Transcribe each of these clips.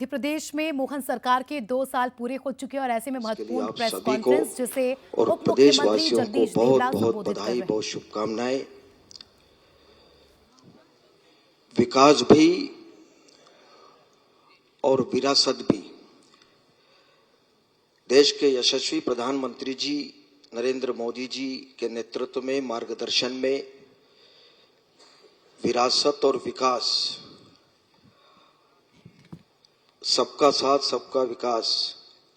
मध्य प्रदेश में मोहन सरकार के 2 साल पूरे हो चुके हैं और ऐसे में इसके लिए महत्वपूर्ण आप प्रेस सभी को कॉन्फ्रेंस जिसे और उप मुख्यमंत्री प्रदेशवासियों को जगदीश बहुत देवड़ा बहुत संबोधित कर बधाई, रहे हैं। बहुत शुभकामनाएं। विकास भी और विरासत भी। देश के यशस्वी प्रधानमंत्री जी नरेंद्र मोदी जी के नेतृत्व में, मार्गदर्शन में विरासत और विकास, सबका साथ सबका विकास,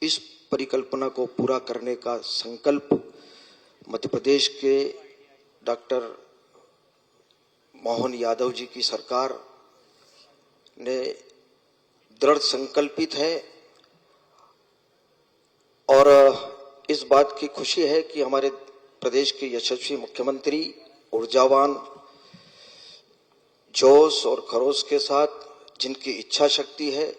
इस परिकल्पना को पूरा करने का संकल्प मध्य प्रदेश के डॉक्टर मोहन यादव जी की सरकार ने दृढ़ संकल्पित है। और इस बात की खुशी है कि हमारे प्रदेश के यशस्वी मुख्यमंत्री ऊर्जावान, जोश और खरोश के साथ, जिनकी इच्छा शक्ति है,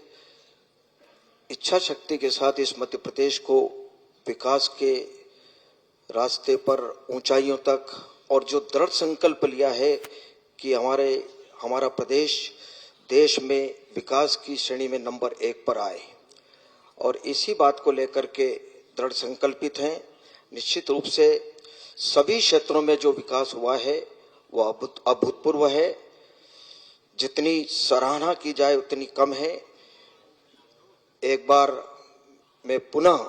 इच्छा शक्ति के साथ इस मध्य प्रदेश को विकास के रास्ते पर ऊंचाइयों तक, और जो दृढ़ संकल्प लिया है कि हमारा प्रदेश देश में विकास की श्रेणी में नंबर 1 पर आए, और इसी बात को लेकर के दृढ़ संकल्पित हैं। निश्चित रूप से सभी क्षेत्रों में जो विकास हुआ है वह अभूतपूर्व है। जितनी सराहना की जाए उतनी कम है। एक बार मैं पुनः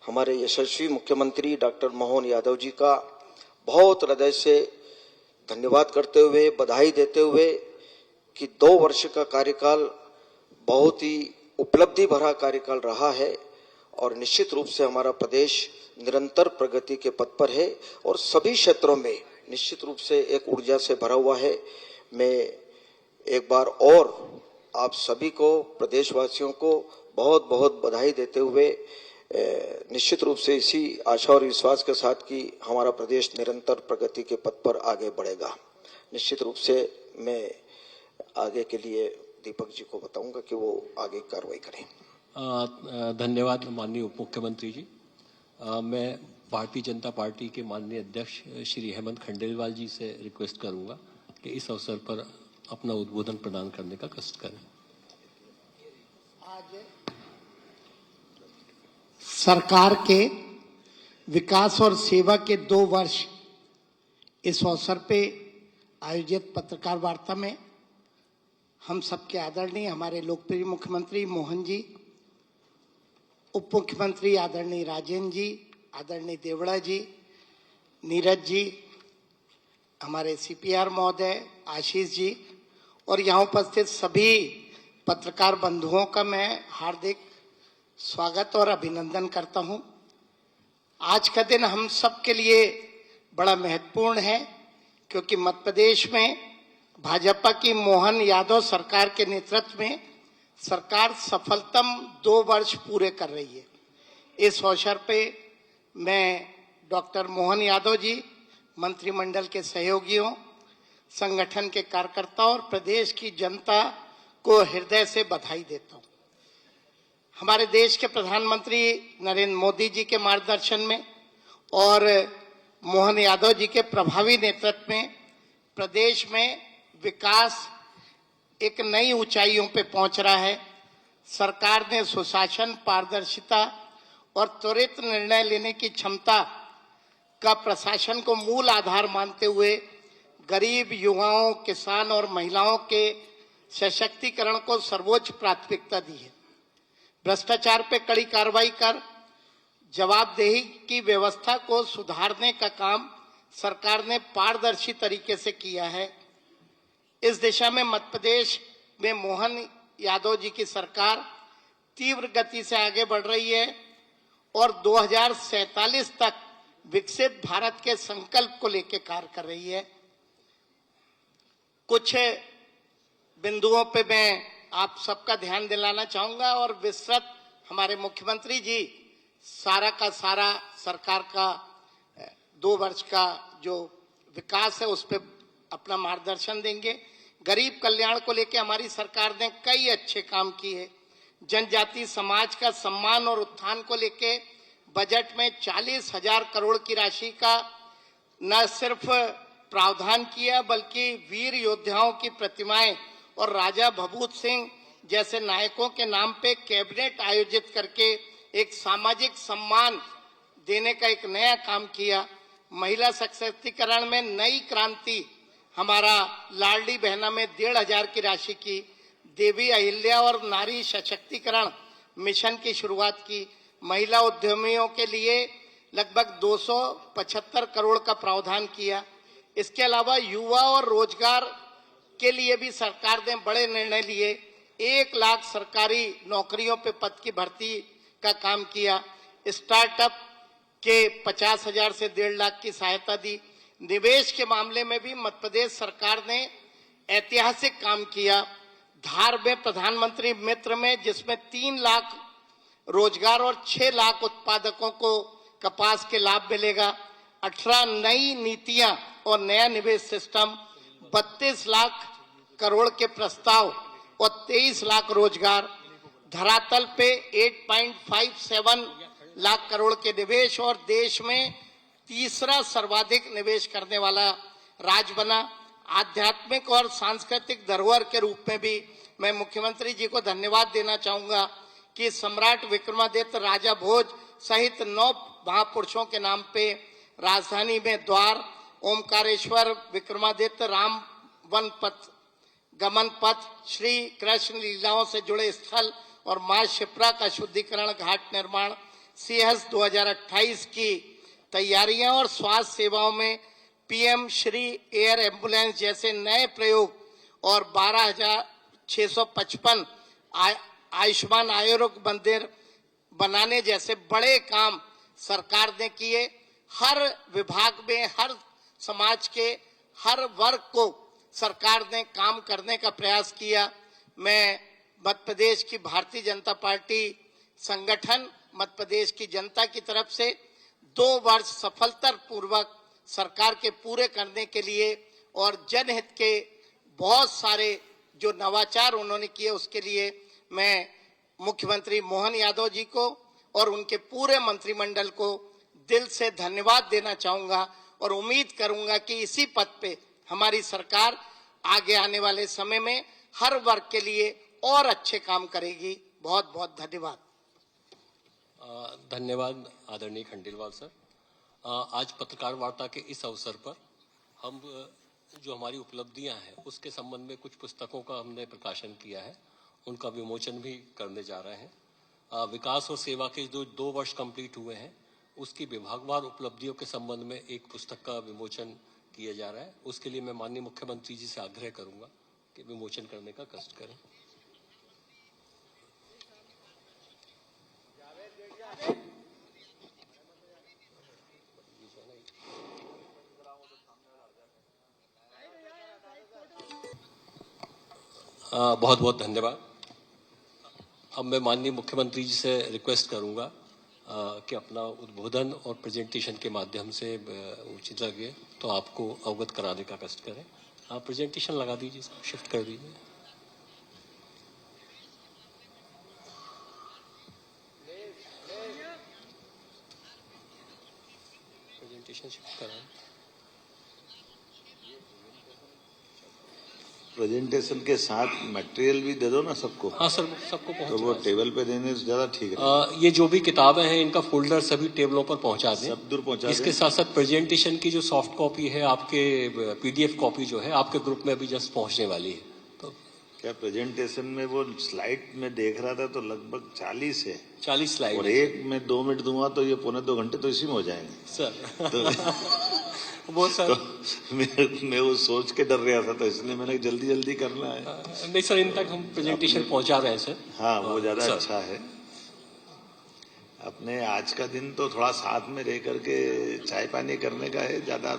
हमारे यशस्वी मुख्यमंत्री डॉक्टर मोहन यादव जी का बहुत हृदय से धन्यवाद करते हुए, बधाई देते हुए कि 2 वर्ष का कार्यकाल बहुत ही उपलब्धि भरा कार्यकाल रहा है, और निश्चित रूप से हमारा प्रदेश निरंतर प्रगति के पथ पर है और सभी क्षेत्रों में निश्चित रूप से एक ऊर्जा से भरा हुआ है। मैं एक बार और आप सभी को, प्रदेशवासियों को बहुत बहुत बधाई देते हुए निश्चित रूप से इसी आशा और विश्वास के साथ कि हमारा प्रदेश निरंतर प्रगति के पथ पर आगे बढ़ेगा। निश्चित रूप से मैं आगे के लिए दीपक जी को बताऊंगा कि वो आगे कार्रवाई करें। धन्यवाद माननीय उप मुख्यमंत्री जी। मैं भारतीय जनता पार्टी के माननीय अध्यक्ष श्री हेमंत खंडेलवाल जी से रिक्वेस्ट करूंगा कि इस अवसर पर अपना उद्बोधन प्रदान करने का कष्ट करें। आज सरकार के विकास और सेवा के 2 वर्ष इस अवसर पे आयोजित पत्रकार वार्ता में हम सबके आदरणीय हमारे लोकप्रिय मुख्यमंत्री मोहन जी, उप मुख्यमंत्री आदरणीय राजेंद्र जी, आदरणीय देवड़ा जी, नीरज जी, हमारे सीपीआर महोदय, आशीष जी और यहाँ उपस्थित सभी पत्रकार बंधुओं का मैं हार्दिक स्वागत और अभिनंदन करता हूं। आज का दिन हम सब के लिए बड़ा महत्वपूर्ण है क्योंकि मध्य प्रदेश में भाजपा की मोहन यादव सरकार के नेतृत्व में सरकार सफलतम 2 वर्ष पूरे कर रही है। इस अवसर पे मैं डॉक्टर मोहन यादव जी, मंत्रिमंडल के सहयोगियों, संगठन के कार्यकर्ताओं और प्रदेश की जनता को हृदय से बधाई देता हूं। हमारे देश के प्रधानमंत्री नरेंद्र मोदी जी के मार्गदर्शन में और मोहन यादव जी के प्रभावी नेतृत्व में प्रदेश में विकास एक नई ऊंचाइयों पे पहुंच रहा है। सरकार ने सुशासन, पारदर्शिता और त्वरित निर्णय लेने की क्षमता का प्रशासन को मूल आधार मानते हुए गरीब, युवाओं, किसान और महिलाओं के सशक्तिकरण को सर्वोच्च प्राथमिकता दी है। भ्रष्टाचार पे कड़ी कार्रवाई कर जवाबदेही की व्यवस्था को सुधारने का काम सरकार ने पारदर्शी तरीके से किया है। इस दिशा में मध्य प्रदेश में मोहन यादव जी की सरकार तीव्र गति से आगे बढ़ रही है और 2047 तक विकसित भारत के संकल्प को लेकर कार्य कर रही है। कुछ बिंदुओं पे मैं आप सबका ध्यान दिलाना चाहूंगा और विस्तृत हमारे मुख्यमंत्री जी सारा का सारा सरकार का 2 वर्ष का जो विकास है उस पर अपना मार्गदर्शन देंगे। गरीब कल्याण को लेकर हमारी सरकार ने कई अच्छे काम किए। जनजाति समाज का सम्मान और उत्थान को लेकर बजट में 40,000 करोड़ की राशि का न सिर्फ प्रावधान किया बल्कि वीर योद्धाओं की प्रतिमाएं और राजा भभूत सिंह जैसे नायकों के नाम पे कैबिनेट आयोजित करके एक सामाजिक सम्मान देने का एक नया काम किया। महिला सशक्तिकरण में नई क्रांति, हमारा लाडली बहना में 1,500 की राशि की, देवी अहिल्या और नारी सशक्तिकरण मिशन की शुरुआत की। महिला उद्यमियों के लिए लगभग 275 करोड़ का प्रावधान किया। इसके अलावा युवा और रोजगार के लिए भी सरकार ने बड़े निर्णय लिए। 1 लाख सरकारी नौकरियों पे पद की भर्ती का काम किया। स्टार्टअप के 50,000 से 1.5 लाख की सहायता दी। निवेश के मामले में भी मध्य प्रदेश सरकार ने ऐतिहासिक काम किया। धार में प्रधानमंत्री मित्र में, जिसमें 3 लाख रोजगार और 6 लाख उत्पादकों को कपास के लाभ मिलेगा। 18 नई नीतियां और नया निवेश सिस्टम, 32 लाख करोड़ के प्रस्ताव और 23 लाख रोजगार। धरातल पे 8.57 लाख करोड़ के निवेश और देश में तीसरा सर्वाधिक निवेश करने वाला राज्य बना। आध्यात्मिक और सांस्कृतिक धरोहर के रूप में भी मैं मुख्यमंत्री जी को धन्यवाद देना चाहूंगा कि सम्राट विक्रमादित्य, राजा भोज सहित 9 महापुरुषों के नाम पे राजधानी में द्वार, ओमकारेश्वर, विक्रमादित्य, राम वन पथ, गमन पथ, श्री कृष्ण लीलाओं से जुड़े स्थल और मां शिप्रा का शुद्धिकरण घाट निर्माण, सीएस 2028 की तैयारियां और स्वास्थ्य सेवाओं में पीएम श्री एयर एम्बुलेंस जैसे नए प्रयोग और 12,655 आयुष्मान आरोग्य मंदिर बनाने जैसे बड़े काम सरकार ने किए। हर विभाग में, हर समाज के हर वर्ग को सरकार ने काम करने का प्रयास किया। मैं मध्य प्रदेश की भारतीय जनता पार्टी संगठन, मध्य प्रदेश की जनता की तरफ से 2 वर्ष सफलतापूर्वक सरकार के पूरे करने के लिए और जनहित के बहुत सारे जो नवाचार उन्होंने किए उसके लिए मैं मुख्यमंत्री मोहन यादव जी को और उनके पूरे मंत्रिमंडल को दिल से धन्यवाद देना चाहूंगा और उम्मीद करूंगा कि इसी पथ पे हमारी सरकार आगे आने वाले समय में हर वर्ग के लिए और अच्छे काम करेगी। बहुत बहुत धन्यवाद। धन्यवाद आदरणीय खंडेलवाल सर। आज पत्रकार वार्ता के इस अवसर पर हम जो हमारी उपलब्धियां हैं उसके संबंध में कुछ पुस्तकों का हमने प्रकाशन किया है, उनका विमोचन भी करने जा रहे हैं। विकास और सेवा के जो 2 वर्ष कंप्लीट हुए हैं उसकी विभागवार उपलब्धियों के संबंध में एक पुस्तक का विमोचन किया जा रहा है। उसके लिए मैं माननीय मुख्यमंत्री जी से आग्रह करूंगा कि विमोचन करने का कष्ट करें। बहुत बहुत धन्यवाद। अब मैं माननीय मुख्यमंत्री जी से रिक्वेस्ट करूंगा कि अपना उद्बोधन और प्रेजेंटेशन के माध्यम से उचित लगे तो आपको अवगत कराने का कष्ट करें। आप प्रेजेंटेशन लगा दीजिए, शिफ्ट कर दीजिए। प्रेजेंटेशन शिफ्ट कराएं। प्रेजेंटेशन के साथ मटेरियल भी दे दो ना सबको। हाँ सर, सबको पहुंचा तो वो टेबल पे देने से ज्यादा ठीक है। ये जो भी किताबें हैं इनका फोल्डर सभी टेबलों पर पहुंचा दें। सब दूर पहुंचा दें। इसके साथ साथ प्रेजेंटेशन की जो सॉफ्ट कॉपी है, आपके पीडीएफ कॉपी जो है आपके ग्रुप में भी जस्ट पहुंचने वाली है। तो क्या प्रेजेंटेशन में वो स्लाइड में देख रहा था तो लगभग 40 है, 40 स्लाइड और एक में 2 मिनट दूंगा तो ये 1.25 घंटे तो इसी में हो जाएंगे सर। तो वो सर तो मैं वो सोच के डर रहा था, तो इसलिए मैंने जल्दी जल्दी करना है। नहीं सर, इन तक हम प्रेजेंटेशन पहुंचा रहे हैं सर। हाँ, वो ज्यादा अच्छा है। अपने आज का दिन तो थोड़ा साथ में रह करके चाय पानी करने का है ज्यादा।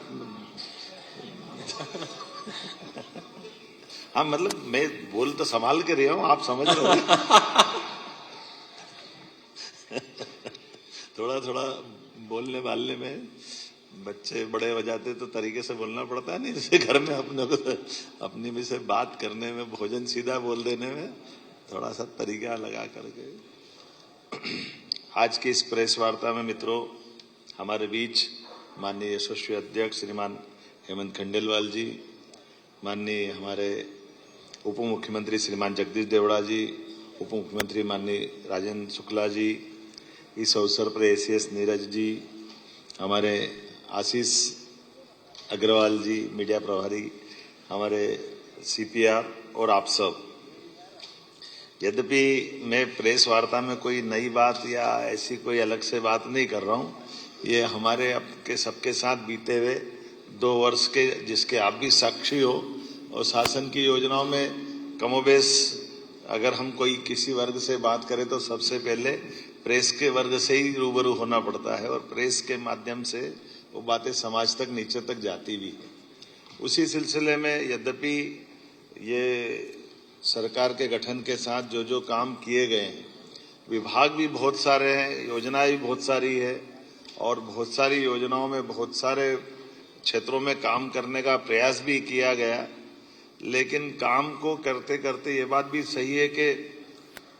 हाँ, मतलब मैं बोल तो संभाल के रहा हूँ, आप समझ रहे हो। थोड़ा थोड़ा बोलने वालने में बच्चे बड़े हो जाते तो तरीके से बोलना पड़ता है, नहीं जैसे घर में अपने को अपनी में से बात करने में, भोजन सीधा बोल देने में थोड़ा सा तरीका लगा करके। आज की इस प्रेस वार्ता में मित्रों, हमारे बीच माननीय यशस्वी अध्यक्ष श्रीमान हेमंत खंडेलवाल जी, माननीय हमारे उप मुख्यमंत्री श्रीमान जगदीश देवड़ा जी, उप मुख्यमंत्री माननीय राजेंद्र शुक्ला जी, इस अवसर पर एसीएस नीरज जी, हमारे आशीष अग्रवाल जी मीडिया प्रभारी, हमारे सीपीआर और आप सब। यद्यपि मैं प्रेस वार्ता में कोई नई बात या ऐसी कोई अलग से बात नहीं कर रहा हूँ, ये हमारे आपके सबके साथ बीते हुए 2 वर्ष के जिसके आप भी साक्षी हो, और शासन की योजनाओं में कमोबेश अगर हम कोई किसी वर्ग से बात करें तो सबसे पहले प्रेस के वर्ग से ही रूबरू होना पड़ता है, और प्रेस के माध्यम से वो बातें समाज तक नीचे तक जाती भी है। उसी सिलसिले में यद्यपि ये सरकार के गठन के साथ जो जो काम किए गए हैं, विभाग भी बहुत सारे हैं, योजनाएं भी बहुत सारी है, और बहुत सारी योजनाओं में बहुत सारे क्षेत्रों में काम करने का प्रयास भी किया गया। लेकिन काम को करते करते ये बात भी सही है कि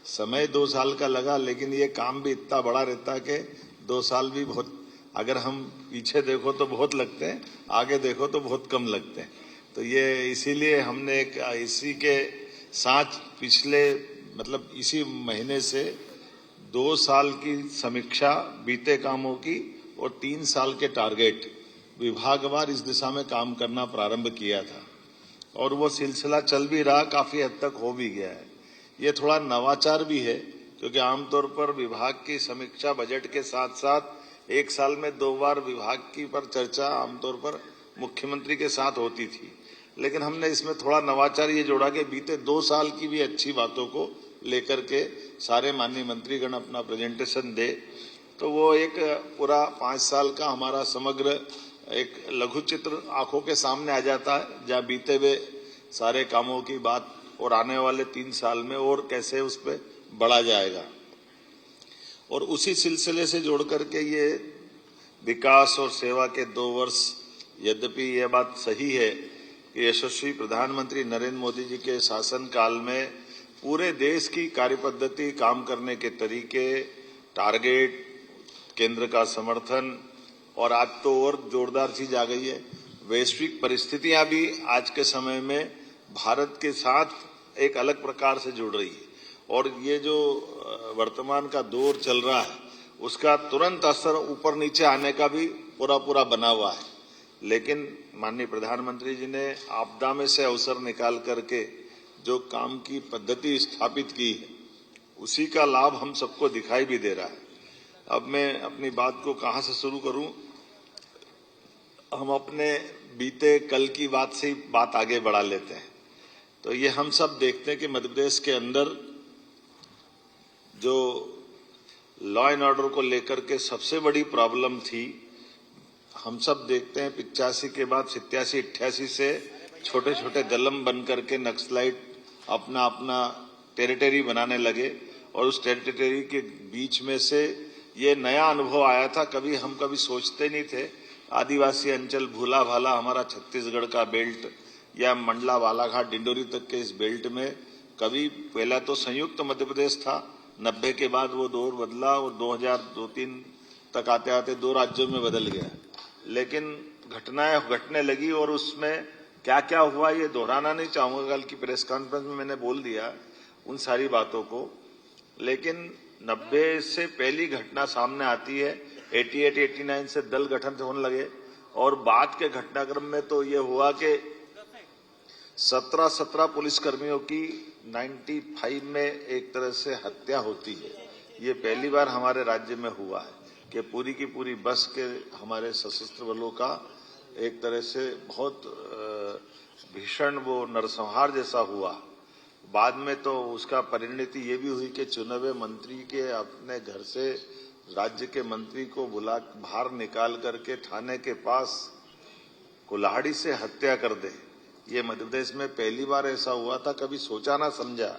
समय 2 साल का लगा, लेकिन ये काम भी इतना बड़ा रहता कि 2 साल भी बहुत, अगर हम पीछे देखो तो बहुत लगते हैं, आगे देखो तो बहुत कम लगते हैं। तो ये इसीलिए हमने एक इसी के साथ पिछले मतलब इसी महीने से 2 साल की समीक्षा बीते कामों की और 3 साल के टारगेट विभागवार इस दिशा में काम करना प्रारंभ किया था, और वो सिलसिला चल भी रहा, काफी हद तक हो भी गया है। ये थोड़ा नवाचार भी है, क्योंकि आमतौर पर विभाग की समीक्षा बजट के साथ साथ 1 साल में 2 बार विभाग की पर चर्चा आमतौर पर मुख्यमंत्री के साथ होती थी। लेकिन हमने इसमें थोड़ा नवाचार ये जोड़ा कि बीते 2 साल की भी अच्छी बातों को लेकर के सारे माननीय मंत्रीगण अपना प्रेजेंटेशन दे, तो वो एक पूरा 5 साल का हमारा समग्र एक लघु चित्र आंखों के सामने आ जाता है, जहाँ बीते हुए सारे कामों की बात और आने वाले 3 साल में और कैसे उस पर बढ़ा जाएगा। और उसी सिलसिले से जोड़ करके ये विकास और सेवा के 2 वर्ष, यद्यपि यह बात सही है कि यशस्वी प्रधानमंत्री नरेंद्र मोदी जी के शासन काल में पूरे देश की कार्यपद्धति, काम करने के तरीके, टारगेट, केंद्र का समर्थन, और आज तो और जोरदार चीज आ गई है, वैश्विक परिस्थितियां भी आज के समय में भारत के साथ एक अलग प्रकार से जुड़ रही है, और ये जो वर्तमान का दौर चल रहा है उसका तुरंत असर ऊपर नीचे आने का भी पूरा बना हुआ है। लेकिन माननीय प्रधानमंत्री जी ने आपदा में से अवसर निकाल करके जो काम की पद्धति स्थापित की है, उसी का लाभ हम सबको दिखाई भी दे रहा है। अब मैं अपनी बात को कहां से शुरू करूं? हम अपने बीते कल की बात से ही बात आगे बढ़ा लेते हैं। तो ये हम सब देखते हैं कि मध्य प्रदेश के अंदर जो लॉ एंड ऑर्डर को लेकर के सबसे बड़ी प्रॉब्लम थी, हम सब देखते हैं 85 के बाद 87-88 से छोटे छोटे दलम बन करके नक्सलाइट अपना अपना टेरिटरी बनाने लगे, और उस टेरिटरी के बीच में से ये नया अनुभव आया था, हम कभी सोचते नहीं थे। आदिवासी अंचल भूला भाला हमारा छत्तीसगढ़ का बेल्ट या मंडला बालाघाट डिंडोरी तक के इस बेल्ट में कभी पहला तो संयुक्त मध्य प्रदेश था, 90 के बाद वो दौर बदला और 2002-3 तक आते आते 2 राज्यों में बदल गया। लेकिन घटनाएं घटने लगी, और उसमें क्या क्या हुआ ये दोहराना नहीं चाहूंगा, कल की प्रेस कॉन्फ्रेंस में मैंने बोल दिया उन सारी बातों को। लेकिन 90 से पहली घटना सामने आती है, 88-89 से दल गठन होने लगे, और बाद के घटनाक्रम में तो ये हुआ कि 17 पुलिसकर्मियों की 95 में एक तरह से हत्या होती है। ये पहली बार हमारे राज्य में हुआ है कि पूरी की पूरी बस के हमारे सशस्त्र बलों का एक तरह से बहुत भीषण वो नरसंहार जैसा हुआ। बाद में तो उसका परिणति ये भी हुई कि चुने हुए मंत्री के अपने घर से राज्य के मंत्री को बुला बाहर निकाल करके थाने के पास कुल्हाड़ी से हत्या कर दे। ये मध्य प्रदेश में पहली बार ऐसा हुआ था, कभी सोचा ना समझा,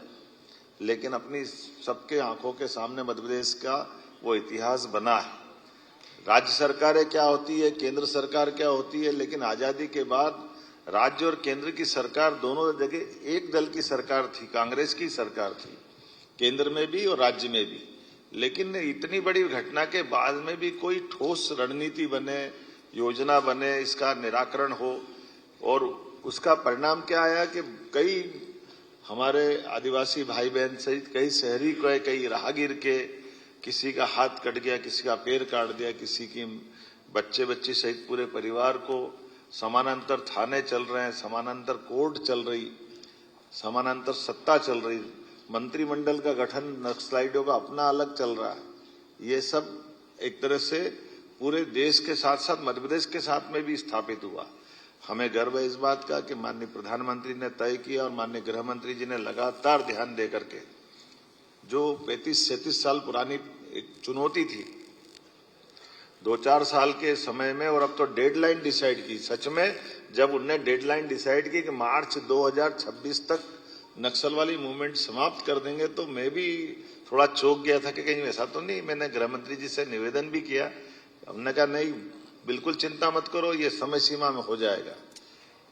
लेकिन अपनी सबके आंखों के सामने मध्य प्रदेश का वो इतिहास बना है। राज्य सरकारें क्या होती है, केंद्र सरकार क्या होती है, लेकिन आजादी के बाद राज्य और केंद्र की सरकार दोनों जगह एक दल की सरकार थी, कांग्रेस की सरकार थी, केंद्र में भी और राज्य में भी। लेकिन इतनी बड़ी घटना के बाद में भी कोई ठोस रणनीति बने, योजना बने, इसका निराकरण हो, और उसका परिणाम क्या आया कि कई हमारे आदिवासी भाई बहन सहित कई शहरी को, कई राहगीर के किसी का हाथ कट गया, किसी का पैर काट दिया, किसी की बच्चे बच्ची सहित पूरे परिवार को समानांतर थाने चल रहे हैं, समानांतर कोर्ट चल रही, समानांतर सत्ता चल रही, मंत्रिमंडल का गठन नक्सलाइटों का अपना अलग चल रहा है। ये सब एक तरह से पूरे देश के साथ साथ मध्य प्रदेश के साथ में भी स्थापित हुआ। हमें गर्व है इस बात का कि माननीय प्रधानमंत्री ने तय किया और माननीय गृह मंत्री जी ने लगातार ध्यान दे करके, जो 35-37 साल पुरानी एक चुनौती थी 2-4 साल के समय में, और अब तो डेडलाइन डिसाइड की। सच में जब उनने डेडलाइन डिसाइड की कि मार्च 2026 तक नक्सलवादी मूवमेंट समाप्त कर देंगे, तो मैं भी थोड़ा चौंक गया था कि कहीं ऐसा तो नहीं। मैंने गृह मंत्री जी से निवेदन भी किया, हमने कहा नहीं, बिल्कुल चिंता मत करो, ये समय सीमा में हो जाएगा।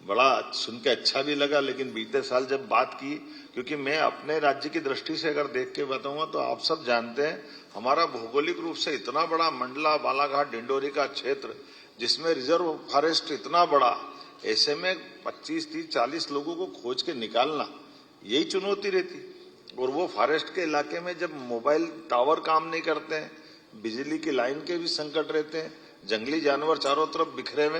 बड़ा सुन के अच्छा भी लगा। लेकिन बीते साल जब बात की, क्योंकि मैं अपने राज्य की दृष्टि से अगर देख के बताऊंगा तो आप सब जानते हैं हमारा भौगोलिक रूप से इतना बड़ा मंडला, बालाघाट, डिंडोरी का क्षेत्र, जिसमें रिजर्व फॉरेस्ट इतना बड़ा, ऐसे में 25-30-40 लोगों को खोज के निकालना यही चुनौती रहती। और वो फॉरेस्ट के इलाके में जब मोबाइल टावर काम नहीं करते हैं, बिजली की लाइन के भी संकट रहते हैं, जंगली जानवर चारों तरफ बिखरे हुए,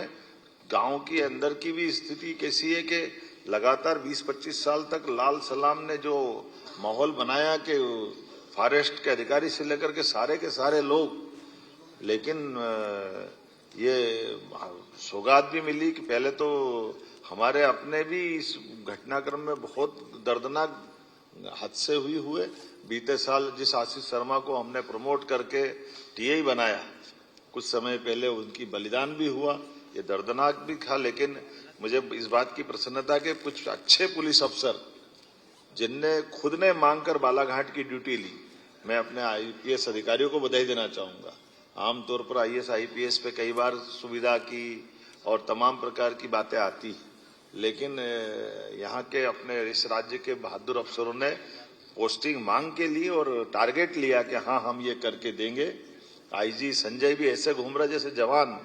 गांव की अंदर की भी स्थिति कैसी है कि लगातार 20-25 साल तक लाल सलाम ने जो माहौल बनाया कि फॉरेस्ट के अधिकारी से लेकर के सारे लोग, लेकिन ये सौगात भी मिली कि पहले तो हमारे अपने भी इस घटनाक्रम में बहुत दर्दनाक हादसे हुए। बीते साल जिस आशीष शर्मा को हमने प्रमोट करके टीआई बनाया, कुछ समय पहले उनकी बलिदान भी हुआ, ये दर्दनाक भी था। लेकिन मुझे इस बात की प्रसन्नता के कुछ अच्छे पुलिस अफसर जिनने खुद ने मांगकर बालाघाट की ड्यूटी ली, मैं अपने आईपीएस अधिकारियों को बधाई देना चाहूंगा। आमतौर पर आईएएस आईपीएस पे कई बार सुविधा की और तमाम प्रकार की बातें आती, लेकिन यहाँ के अपने इस राज्य के बहादुर अफसरों ने पोस्टिंग मांग के लिए और टारगेट लिया कि हाँ हम ये करके देंगे। आईजी संजय भी ऐसे घूम रहा जैसे जवान,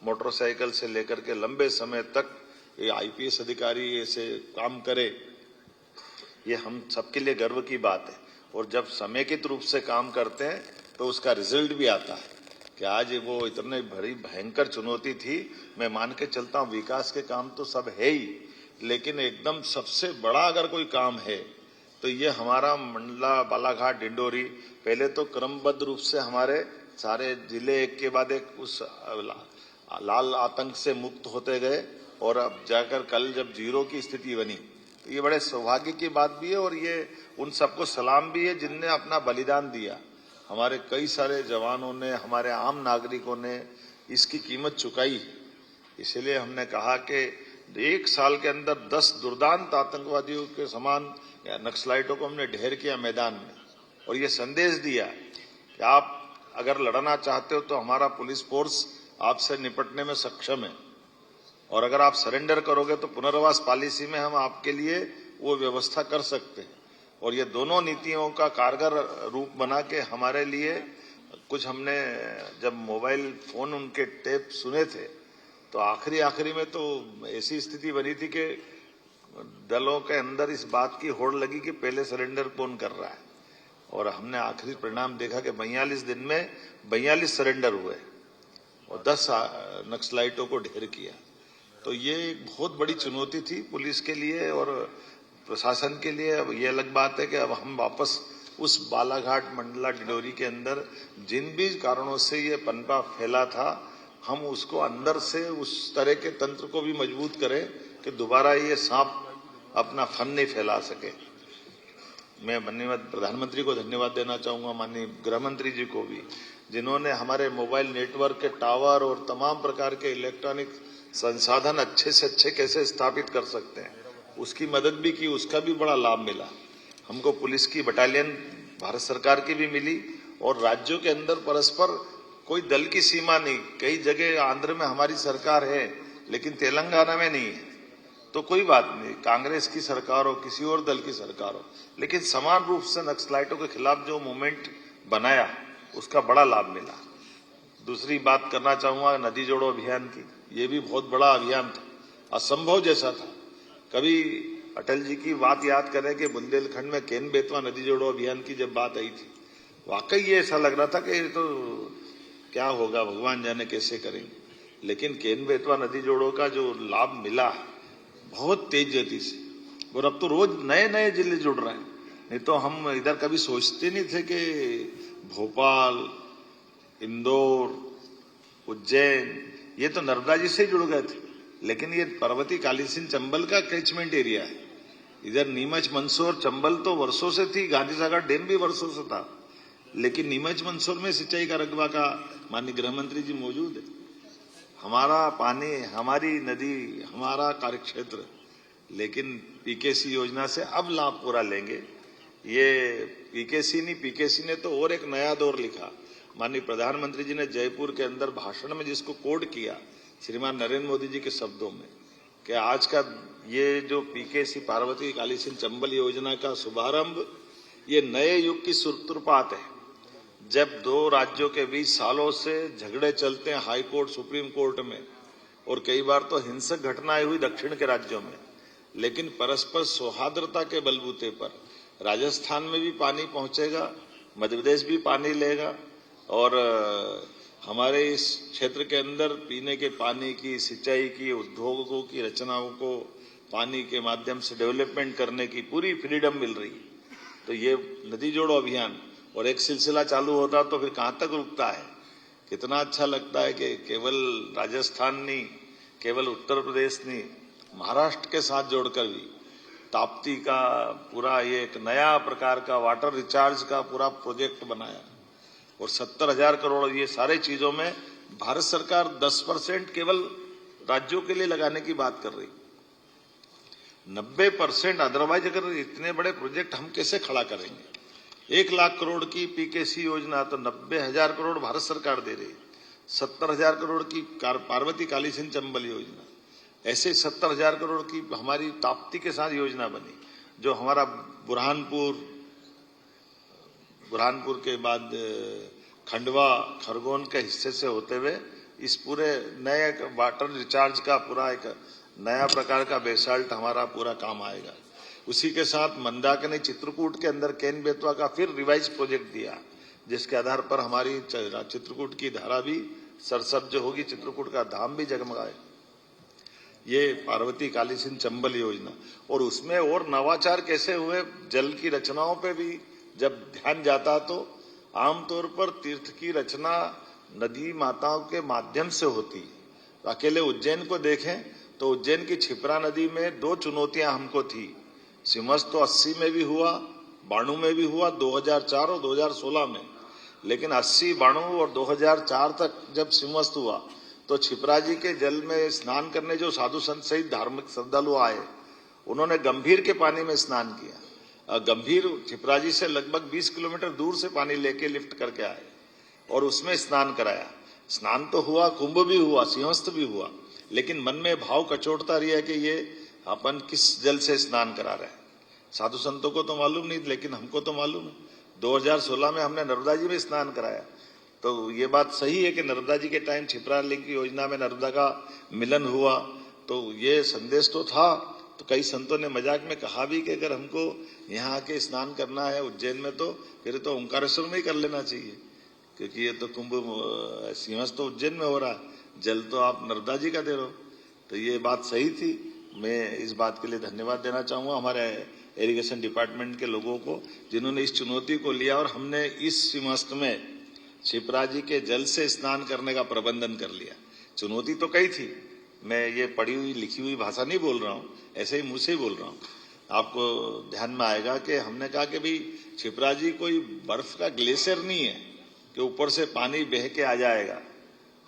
मोटरसाइकिल से लेकर के लंबे समय तक ये आईपीएस अधिकारी ऐसे काम करे, ये हम सबके लिए गर्व की बात है। और जब समेकित रूप से काम करते हैं तो उसका रिजल्ट भी आता है कि आज वो इतनी बड़ी भयंकर चुनौती थी। मैं मान के चलता हूँ विकास के काम तो सब है ही, लेकिन एकदम सबसे बड़ा अगर कोई काम है तो ये हमारा मंडला, बालाघाट, डिंडोरी, पहले तो क्रमबद्ध रूप से हमारे सारे जिले एक के बाद एक उस लाल आतंक से मुक्त होते गए, और अब जाकर कल जब जीरो की स्थिति बनी, तो ये बड़े सौभाग्य की बात भी है और ये उन सबको सलाम भी है जिनने अपना बलिदान दिया। हमारे कई सारे जवानों ने, हमारे आम नागरिकों ने इसकी कीमत चुकाई। इसलिए हमने कहा कि एक साल के अंदर 10 दुर्दांत आतंकवादियों के समान नक्सलाइटों को हमने ढेर किया मैदान में, और ये संदेश दिया कि आप अगर लड़ना चाहते हो तो हमारा पुलिस फोर्स आपसे निपटने में सक्षम है, और अगर आप सरेंडर करोगे तो पुनर्वास पॉलिसी में हम आपके लिए वो व्यवस्था कर सकते हैं। और ये दोनों नीतियों का कारगर रूप बना के हमारे लिए कुछ हमने जब मोबाइल फोन उनके टेप सुने थे तो आखिरी में तो ऐसी स्थिति बनी थी कि दलों के अंदर इस बात की होड़ लगी कि पहले सरेंडर कौन कर रहा है, और हमने आखिरी परिणाम देखा कि 42 दिन में 42 सरेंडर हुए और 10 नक्सलाइटों को ढेर किया। तो ये एक बहुत बड़ी चुनौती थी पुलिस के लिए और प्रशासन के लिए। अब ये अलग बात है कि अब हम वापस उस बालाघाट, मंडला, डिंडोरी के अंदर जिन भी कारणों से ये पनपा फैला था, हम उसको अंदर से उस तरह के तंत्र को भी मजबूत करें कि दोबारा ये सांप अपना फन नहीं फैला सके। मैं माननीय प्रधानमंत्री को धन्यवाद देना चाहूंगा, माननीय गृह मंत्री जी को भी, जिन्होंने हमारे मोबाइल नेटवर्क के टावर और तमाम प्रकार के इलेक्ट्रॉनिक संसाधन अच्छे से अच्छे कैसे स्थापित कर सकते हैं उसकी मदद भी की, उसका भी बड़ा लाभ मिला। हमको पुलिस की बटालियन भारत सरकार की भी मिली, और राज्यों के अंदर परस्पर कोई दल की सीमा नहीं। कई जगह आंध्र में हमारी सरकार है लेकिन तेलंगाना में नहीं है, तो कोई बात नहीं, कांग्रेस की सरकार हो, किसी और दल की सरकार हो, लेकिन समान रूप से नक्सलाइटों के खिलाफ जो मूवमेंट बनाया उसका बड़ा लाभ मिला। दूसरी बात करना चाहूंगा नदी जोड़ो अभियान की। ये भी बहुत बड़ा अभियान था, असंभव जैसा था। कभी अटल जी की बात याद करें कि बुंदेलखंड में केन बेतवा नदी जोड़ो अभियान की जब बात आई थी, वाकई ये ऐसा लग रहा था कि ये तो क्या होगा, भगवान जाने कैसे करेंगे। लेकिन केन बेतवा नदी जोड़ो का जो लाभ मिला बहुत तेज गति से, और अब तो रोज नए नए जिले जुड़ रहे हैं। नहीं तो हम इधर कभी सोचते नहीं थे कि भोपाल, इंदौर, उज्जैन ये तो नर्मदा जी से जुड़ गए थे, लेकिन ये पर्वती काली सिंध चंबल का कैचमेंट एरिया है। इधर नीमच, मंदसौर, चंबल तो वर्षों से थी, गांधी सागर डैम भी वर्षों से था, लेकिन नीमच, मंदसौर में सिंचाई का रकबा का माननीय गृह मंत्री जी मौजूद है। हमारा पानी, हमारी नदी, हमारा कार्यक्षेत्र, लेकिन पीकेसी योजना से अब लाभ पूरा लेंगे। ये पीकेसी नहीं, पीकेसी ने तो और एक नया दौर लिखा। माननीय प्रधानमंत्री जी ने जयपुर के अंदर भाषण में जिसको कोड किया श्रीमान नरेंद्र मोदी जी के शब्दों में, कि आज का ये जो पीकेसी पार्वती काली सिंध चंबल योजना का शुभारंभ ये नए युग की सूत्रपात है। जब दो राज्यों के बीच सालों से झगड़े चलते हैं हाई कोर्ट, सुप्रीम कोर्ट में, और कई बार तो हिंसक घटनाएं हुई दक्षिण के राज्यों में, लेकिन परस्पर सौहार्दता के बलबूते पर राजस्थान में भी पानी पहुंचेगा, मध्य प्रदेश भी पानी लेगा, और हमारे इस क्षेत्र के अंदर पीने के पानी की, सिंचाई की, उद्योगों की रचनाओं को पानी के माध्यम से डेवलपमेंट करने की पूरी फ्रीडम मिल रही है। तो ये नदी जोड़ो अभियान और एक सिलसिला चालू होता तो फिर कहां तक रुकता है। कितना अच्छा लगता है कि केवल राजस्थान नहीं, केवल उत्तर प्रदेश नहीं, महाराष्ट्र के साथ जोड़कर भी ताप्ती का पूरा ये एक नया प्रकार का वाटर रिचार्ज का पूरा प्रोजेक्ट बनाया, और 70,000 करोड़ ये सारे चीजों में भारत सरकार 10% केवल राज्यों के लिए लगाने की बात कर रही, 90% अदरवाइज अगर इतने बड़े प्रोजेक्ट हम कैसे खड़ा करेंगे। 1 लाख करोड़ की पीकेसी योजना तो 90,000 करोड़ भारत सरकार दे रही, 70,000 करोड़ की पार्वती काली सिंध चंबल योजना, ऐसे 70,000 करोड़ की हमारी ताप्ती के साथ योजना बनी, जो हमारा बुरहानपुर के बाद खंडवा, खरगोन के हिस्से से होते हुए इस पूरे नए वाटर रिचार्ज का पूरा एक नया प्रकार का बेसाल्ट हमारा पूरा काम आएगा। उसी के साथ मंदाकिनी, चित्रकूट के अंदर केन बेतवा का फिर रिवाइज प्रोजेक्ट दिया, जिसके आधार पर हमारी चित्रकूट की धारा भी सरसब्ज होगी, चित्रकूट का धाम भी जगमगाएगा। ये पार्वती काली सिंध चंबल योजना, और उसमें और नवाचार कैसे हुए, जल की रचनाओं पे भी जब ध्यान जाता तो आमतौर पर तीर्थ की रचना नदी माताओं के माध्यम से होती है। अकेले उज्जैन को देखें तो उज्जैन की क्षिप्रा नदी में 2 चुनौतियां हमको थी। सिमस तो 80 में भी हुआ, 92 में भी हुआ, 2004 और 2016 में, लेकिन 80, 92 और 2004 तक जब सिमस हुआ तो क्षिप्रा जी के जल में स्नान करने जो साधु संत सहित धार्मिक श्रद्धालु आए, उन्होंने गंभीर के पानी में स्नान किया। गंभीर क्षिप्रा जी से लगभग 20 किलोमीटर दूर से पानी लेके लिफ्ट करके आए और उसमें स्नान कराया। स्नान तो हुआ, कुंभ भी हुआ, सिंहस्थ भी हुआ, लेकिन मन में भाव कचोटता रही है कि ये अपन किस जल से स्नान करा रहे हैं। साधु संतों को तो मालूम नहीं, लेकिन हमको तो मालूम है। 2016 में हमने नर्मदा जी में स्नान कराया, तो ये बात सही है कि नर्मदा जी के टाइम क्षिप्रा लिंक योजना में नर्मदा का मिलन हुआ, तो ये संदेश तो था। तो कई संतों ने मजाक में कहा भी कि अगर हमको यहाँ आके स्नान करना है उज्जैन में तो फिर तो ओंकारेश्वर में ही कर लेना चाहिए, क्योंकि ये तो कुंभ सिंहस्थ तो उज्जैन में हो रहा है, जल तो आप नर्मदा जी का दे रहे हो। तो ये बात सही थी। मैं इस बात के लिए धन्यवाद देना चाहूंगा हमारे इरिगेशन डिपार्टमेंट के लोगों को, जिन्होंने इस चुनौती को लिया और हमने इस सिंहस्थ में क्षिप्रा जी के जल से स्नान करने का प्रबंधन कर लिया। चुनौती तो कई थी, मैं ये पढ़ी हुई लिखी हुई भाषा नहीं बोल रहा हूँ, ऐसे ही मुंह से ही बोल रहा हूँ। आपको ध्यान में आएगा कि हमने कहा कि भाई क्षिप्रा जी कोई बर्फ का ग्लेशियर नहीं है कि ऊपर से पानी बह के आ जाएगा।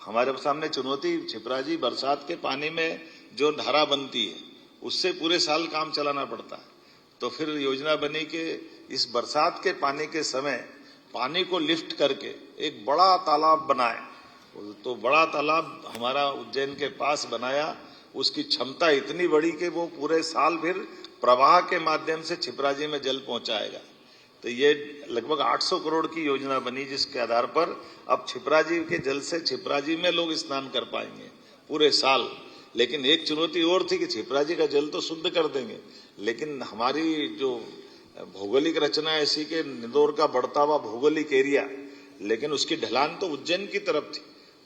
हमारे सामने चुनौती क्षिप्रा जी बरसात के पानी में जो धारा बनती है उससे पूरे साल काम चलाना पड़ता है। तो फिर योजना बनी कि इस बरसात के पानी के समय पानी को लिफ्ट करके एक बड़ा तालाब बनाए। तो बड़ा तालाब हमारा उज्जैन के पास बनाया, उसकी क्षमता इतनी बड़ी कि वो पूरे साल फिर प्रवाह के माध्यम से क्षिप्रा जी में जल पहुंचाएगा। तो ये लगभग 800 करोड़ की योजना बनी, जिसके आधार पर अब क्षिप्रा जी के जल से क्षिप्रा जी में लोग स्नान कर पाएंगे पूरे साल। लेकिन एक चुनौती और थी कि छिपरा जी का जल तो शुद्ध कर देंगे, लेकिन हमारी जो भौगोलिक रचना ऐसी कि इंदौर का बढ़ता हुआ भौगोलिक एरिया, लेकिन उसकी ढलान तो उज्जैन की तरफ थी।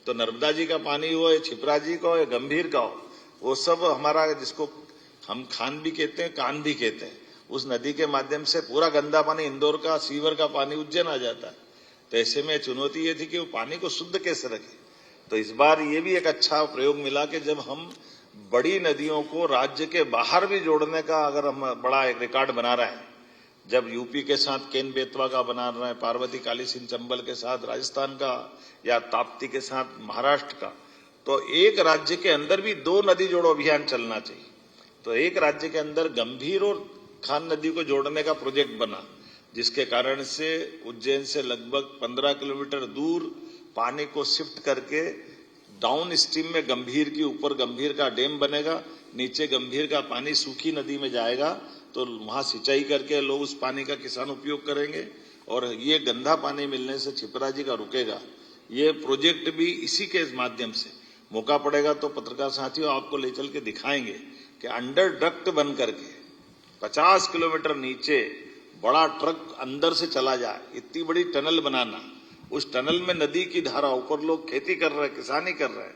तो नर्मदा जी का पानी हो या छिपरा जी का हो या गंभीर का हो, वो सब हमारा, जिसको हम खान भी कहते हैं, कान भी कहते हैं, उस नदी के माध्यम से पूरा गंदा पानी इंदौर का सीवर का पानी उज्जैन आ जाता है। तो ऐसे में चुनौती ये थी कि वो पानी को शुद्ध कैसे रखें। तो इस बार ये भी एक अच्छा प्रयोग मिला कि जब हम बड़ी नदियों को राज्य के बाहर भी जोड़ने का अगर हम बड़ा एक रिकॉर्ड बना रहे हैं, जब यूपी के साथ केन बेतवा का बना रहे हैं, पार्वती काली सिंह चंबल के साथ राजस्थान का, या ताप्ती के साथ महाराष्ट्र का, तो एक राज्य के अंदर भी 2 नदी जोड़ो अभियान चलना चाहिए। तो एक राज्य के अंदर गंभीर और खान नदी को जोड़ने का प्रोजेक्ट बना, जिसके कारण से उज्जैन से लगभग 15 किलोमीटर दूर पानी को शिफ्ट करके डाउन स्ट्रीम में गंभीर के ऊपर गंभीर का डैम बनेगा, नीचे गंभीर का पानी सूखी नदी में जाएगा, तो वहां सिंचाई करके लोग उस पानी का किसान उपयोग करेंगे और ये गंदा पानी मिलने से छिपरा जी का रुकेगा। ये प्रोजेक्ट भी इसी के माध्यम से, मौका पड़ेगा तो पत्रकार साथियों आपको ले चल के दिखाएंगे कि अंडर डक्ट बन करके 50 किलोमीटर नीचे बड़ा ट्रक अंदर से चला जाए, इतनी बड़ी टनल बनाना, उस टनल में नदी की धारा, ऊपर लोग खेती कर रहे हैं, किसानी कर रहे हैं,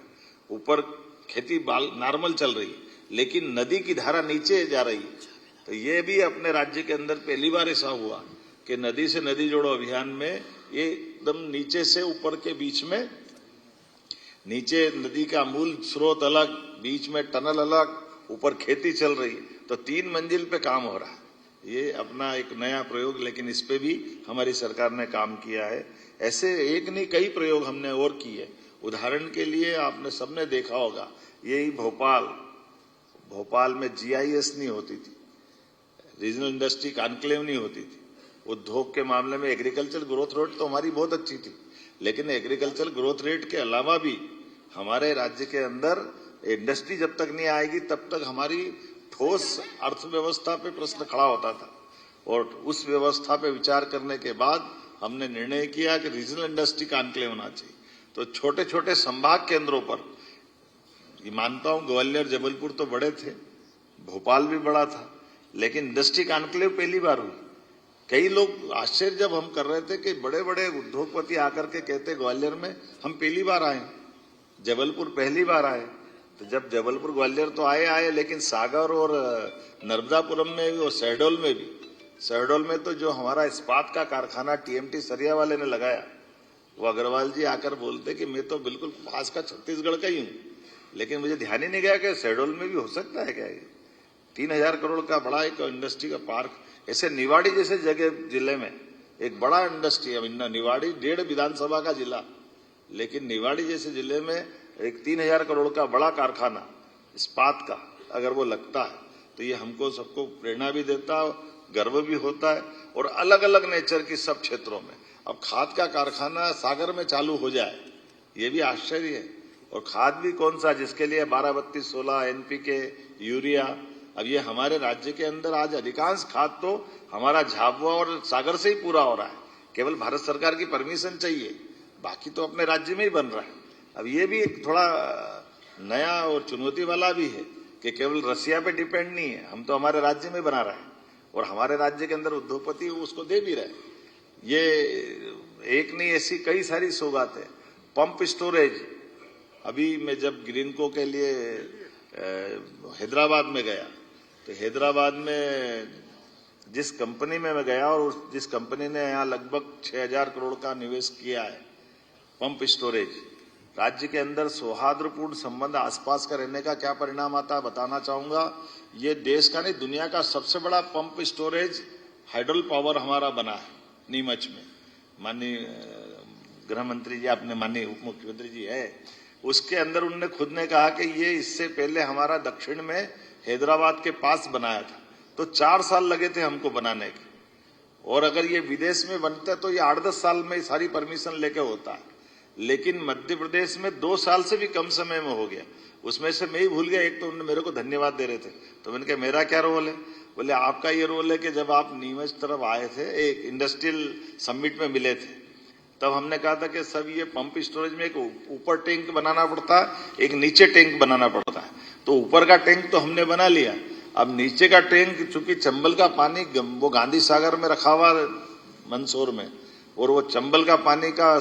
ऊपर खेती नॉर्मल चल रही है, लेकिन नदी की धारा नीचे जा रही है। तो ये भी अपने राज्य के अंदर पहली बार ऐसा हुआ कि नदी से नदी जोड़ो अभियान में ये एकदम नीचे से ऊपर के बीच में, नीचे नदी का मूल स्रोत अलग, बीच में टनल अलग, ऊपर खेती चल रही है, तो 3 मंजिल पे काम हो रहा है। ये अपना एक नया प्रयोग, लेकिन इस पे भी हमारी सरकार ने काम किया है। ऐसे एक नहीं कई प्रयोग हमने और किए। उदाहरण के लिए आपने सबने देखा होगा, यही भोपाल में GIS नहीं होती थी, रीजनल इंडस्ट्री कॉन्क्लेव नहीं होती थी। उद्योग के मामले में एग्रीकल्चर ग्रोथ रेट तो हमारी बहुत अच्छी थी, लेकिन एग्रीकल्चर ग्रोथ रेट के अलावा भी हमारे राज्य के अंदर इंडस्ट्री जब तक नहीं आएगी तब तक हमारी ठोस अर्थव्यवस्था पे प्रश्न खड़ा होता था। और उस व्यवस्था पे विचार करने के बाद हमने निर्णय किया कि रीजनल इंडस्ट्री कॉन्क्लेव होना चाहिए। तो छोटे छोटे संभाग केंद्रों पर, ये मानता हूं ग्वालियर जबलपुर तो बड़े थे, भोपाल भी बड़ा था, लेकिन इंडस्ट्री कॉन्क्लेव पहली बार हुई। कई लोग आश्चर्य जब हम कर रहे थे कि बड़े बड़े उद्योगपति आकर के कहते ग्वालियर में हम पहली बार आए, जबलपुर पहली बार आए। तो जब जबलपुर ग्वालियर तो आए, लेकिन सागर और नर्मदापुरम में भी और शहडोल में तो जो हमारा इस्पात का कारखाना TMT सरिया वाले ने लगाया, वो अग्रवाल जी आकर बोलते कि मैं तो बिल्कुल पास का छत्तीसगढ़ का ही हूं, लेकिन मुझे ध्यान ही नहीं गया कि शहडोल में भी हो सकता है क्या ये 3000 करोड़ का बड़ा एक इंडस्ट्री का पार्क। ऐसे निवाड़ी जैसे जगह जिले में एक बड़ा इंडस्ट्री है, निवाड़ी 1.5 विधानसभा का जिला, लेकिन निवाड़ी जैसे जिले में एक 3000 करोड़ का बड़ा कारखाना इस्पात का अगर वो लगता है तो ये हमको सबको प्रेरणा भी देता है, गर्व भी होता है। और अलग अलग नेचर की सब क्षेत्रों में अब खाद का कारखाना सागर में चालू हो जाए, ये भी आश्चर्य है। और खाद भी कौन सा, जिसके लिए 12-32-16 NPK यूरिया, अब ये हमारे राज्य के अंदर आज अधिकांश खाद तो हमारा झाबुआ और सागर से ही पूरा हो रहा है। केवल भारत सरकार की परमिशन चाहिए, बाकी तो अपने राज्य में ही बन रहा है। अब ये भी एक थोड़ा नया और चुनौती वाला भी है कि केवल रसिया पे डिपेंड नहीं है, हम तो हमारे राज्य में बना रहे हैं और हमारे राज्य के अंदर उद्योगपति उसको दे भी रहे। ये एक नहीं, ऐसी कई सारी सौगातें। पंप स्टोरेज, अभी मैं जब ग्रीनको के लिए हैदराबाद में गया तो हैदराबाद में जिस कंपनी में मैं गया और जिस कंपनी ने यहाँ लगभग 6000 करोड़ का निवेश किया है पंप स्टोरेज, राज्य के अंदर सौहार्दपूर्ण संबंध आसपास का रहने का क्या परिणाम आता है बताना चाहूंगा। ये देश का नहीं दुनिया का सबसे बड़ा पंप स्टोरेज हाइड्रोल पावर हमारा बना है नीमच में। माननीय गृह मंत्री जी, आपने माननीय उप मुख्यमंत्री जी है, उसके अंदर उन्होंने खुद ने कहा कि ये इससे पहले हमारा दक्षिण में हैदराबाद के पास बनाया था, तो 4 साल लगे थे हमको बनाने के, और अगर ये विदेश में बनता तो ये 8-10 साल में सारी परमिशन लेके होता है, लेकिन मध्य प्रदेश में 2 साल से भी कम समय में हो गया। उसमें से मैं ही भूल गया, एक तो उन्होंने मेरे को धन्यवाद दे रहे थे, तो मैंने कहा मेरा क्या रोल है, बोले आपका ये रोल है कि जब आप नीमच तरफ आए थे एक इंडस्ट्रियल समिट में मिले थे, तब हमने कहा था कि सब ये पंप स्टोरेज में एक ऊपर टैंक बनाना पड़ता है, एक नीचे टैंक बनाना पड़ता है। तो ऊपर का टैंक तो हमने बना लिया, अब नीचे का टैंक चूंकि चंबल का पानी वो गांधी सागर में रखा हुआ मंदसौर में, और वो चंबल का पानी का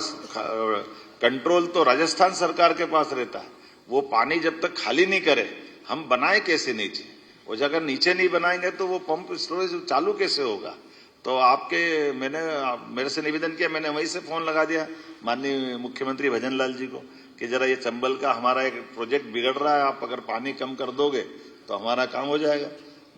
कंट्रोल तो राजस्थान सरकार के पास रहता है। वो पानी जब तक खाली नहीं करे हम बनाए कैसे नीचे, और अगर नीचे नहीं बनाएंगे तो वो पंप स्टोरेज चालू कैसे होगा। तो मैंने मेरे से निवेदन किया, मैंने वहीं से फोन लगा दिया माननीय मुख्यमंत्री भजन लाल जी को कि जरा ये चंबल का हमारा एक प्रोजेक्ट बिगड़ रहा है, आप अगर पानी कम कर दोगे तो हमारा काम हो जाएगा।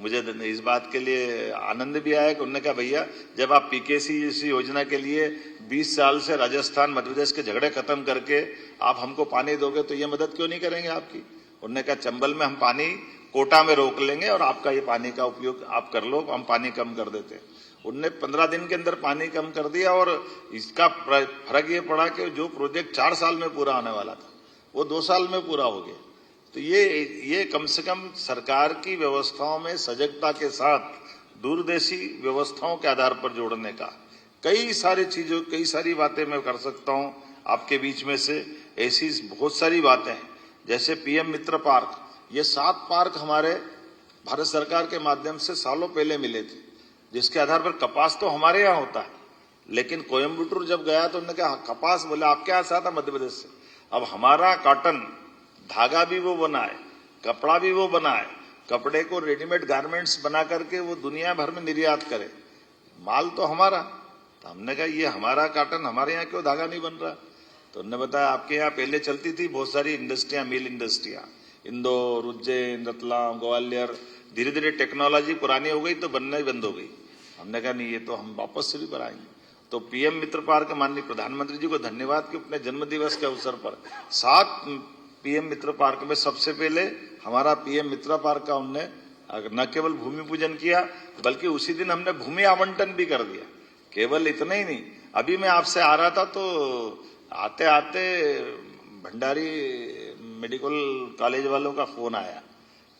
मुझे इस बात के लिए आनंद भी आया कि उन्होंने कहा भैया जब आप पीकेसी जैसी योजना के लिए 20 साल से राजस्थान मध्य प्रदेश के झगड़े खत्म करके आप हमको पानी दोगे तो ये मदद क्यों नहीं करेंगे आपकी। उन्होंने कहा चंबल में हम पानी कोटा में रोक लेंगे और आपका ये पानी का उपयोग आप कर लो, हम पानी कम कर देते हैं। उनने 15 दिन के अंदर पानी कम कर दिया, और इसका फर्क ये पड़ा कि जो प्रोजेक्ट 4 साल में पूरा होने वाला था वो 2 साल में पूरा हो गया। तो ये कम से कम सरकार की व्यवस्थाओं में सजगता के साथ दूरदेशी व्यवस्थाओं के आधार पर जोड़ने का कई सारी बातें मैं कर सकता हूं आपके बीच में से। ऐसी बहुत सारी बातें हैं, जैसे पीएम मित्र पार्क, ये 7 पार्क हमारे भारत सरकार के माध्यम से सालों पहले मिले थे, जिसके आधार पर कपास तो हमारे यहाँ होता है, लेकिन कोयम्बटूर जब गया तो उन्होंने कहा कपास, बोले आपके यहाँ से आता मध्य प्रदेश से। अब हमारा कॉटन धागा भी वो बनाए, कपड़ा भी वो बनाए, कपड़े को रेडीमेड गारमेंट्स बना करके वो दुनिया भर में निर्यात करे, माल तो हमारा। तो हमने कहा ये हमारा कॉटन, हमारे यहाँ क्यों धागा नहीं बन रहा। तो उन्होंने बताया आपके यहाँ पहले चलती थी बहुत सारी इंडस्ट्रियां, मिल इंडस्ट्रियां, इंदौर, उज्जैन, रतलाम, ग्वालियर, धीरे धीरे टेक्नोलॉजी पुरानी हो गई तो बनना ही बंद हो गई। हमने कहा नहीं, ये तो हम वापस से भी बनाएंगे। तो पीएम मित्र पार्क माननीय प्रधानमंत्री जी को धन्यवाद कि अपने जन्म दिवस के अवसर पर 7 पीएम मित्र पार्क में सबसे पहले हमारा पीएम मित्र पार्क का उनने न केवल भूमि पूजन किया बल्कि उसी दिन हमने भूमि आवंटन भी कर दिया। केवल इतना ही नहीं, अभी मैं आपसे आ रहा था तो आते आते भंडारी मेडिकल कॉलेज वालों का फोन आया।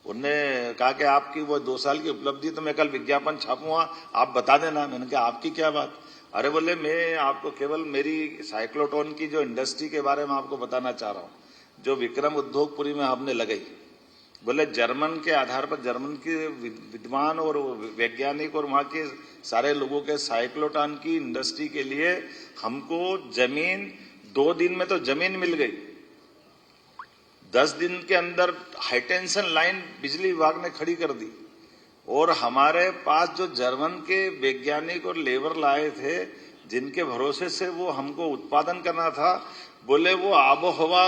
उनने कहा कि आपकी वो 2 साल की उपलब्धि तो मैं कल विज्ञापन छापूंगा, आप बता देना। मैंने कहा आपकी क्या बात। अरे बोले मैं आपको केवल मेरी साइक्लोट्रॉन की जो इंडस्ट्री के बारे में आपको बताना चाह रहा हूँ, जो विक्रम उद्योगपुरी में आपने लगाई। बोले जर्मन के आधार पर, जर्मन के विद्वान और वैज्ञानिक और वहां के सारे लोगों के साइक्लोट्रॉन की इंडस्ट्री के लिए हमको जमीन 2 दिन में तो जमीन मिल गई, 10 दिन के अंदर हाईटेंशन लाइन बिजली विभाग ने खड़ी कर दी। और हमारे पास जो जर्मन के वैज्ञानिक और लेबर लाए थे जिनके भरोसे से वो हमको उत्पादन करना था, बोले वो आबो हवा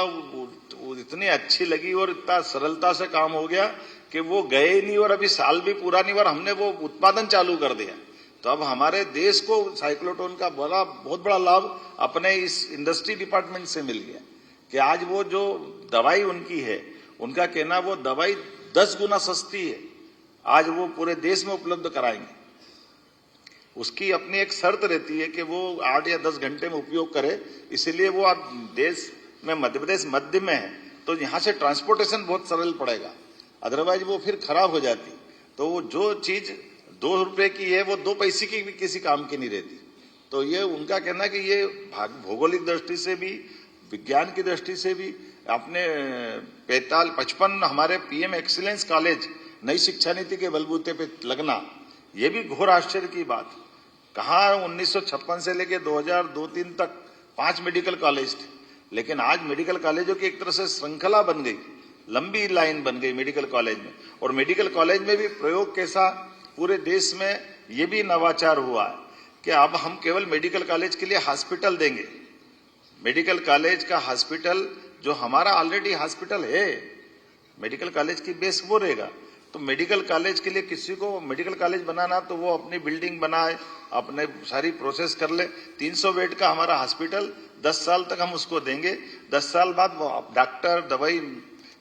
इतनी अच्छी लगी और इतना सरलता से काम हो गया कि वो गए नहीं और अभी साल भी पूरा नहीं और हमने वो उत्पादन चालू कर दिया। तो अब हमारे देश को साइक्लोट्रॉन का बहुत बड़ा लाभ अपने इस इंडस्ट्री डिपार्टमेंट से मिल गया कि आज वो जो दवाई उनकी है, उनका कहना वो दवाई 10 गुना सस्ती है, आज वो पूरे देश में उपलब्ध कराएंगे। उसकी अपनी एक शर्त रहती है कि वो 8 या 10 घंटे में उपयोग करे, इसीलिए वो अब देश में मध्य प्रदेश मध्य में है तो यहाँ से ट्रांसपोर्टेशन बहुत सरल पड़ेगा, अदरवाइज वो फिर खराब हो जाती। तो वो जो चीज 2 रुपए की है वो 2 पैसे की भी किसी काम की नहीं रहती। तो ये उनका कहना है कि ये भौगोलिक दृष्टि से भी, विज्ञान की दृष्टि से भी अपने 55 हमारे पीएम एक्सीलेंस कॉलेज नई शिक्षा नीति के बलबूते पे लगना, ये भी घोर आश्चर्य की बात। कहाँ 1956 से लेकर 2002-3 तक 5 मेडिकल कॉलेज थे, लेकिन आज मेडिकल कॉलेजों की एक तरह से श्रृंखला बन गई, लंबी लाइन बन गई मेडिकल कॉलेज में। और मेडिकल कॉलेज में भी प्रयोग कैसा पूरे देश में ये भी नवाचार हुआ है कि अब हम केवल मेडिकल कॉलेज के लिए हॉस्पिटल देंगे। मेडिकल कॉलेज का हॉस्पिटल जो हमारा ऑलरेडी हॉस्पिटल है, मेडिकल कॉलेज की बेस वो रहेगा। तो मेडिकल कॉलेज के लिए किसी को मेडिकल कॉलेज बनाना तो वो अपनी बिल्डिंग बनाए, अपने सारी प्रोसेस कर ले। 300 बेड का हमारा हॉस्पिटल 10 साल तक हम उसको देंगे। 10 साल बाद वो डॉक्टर, दवाई,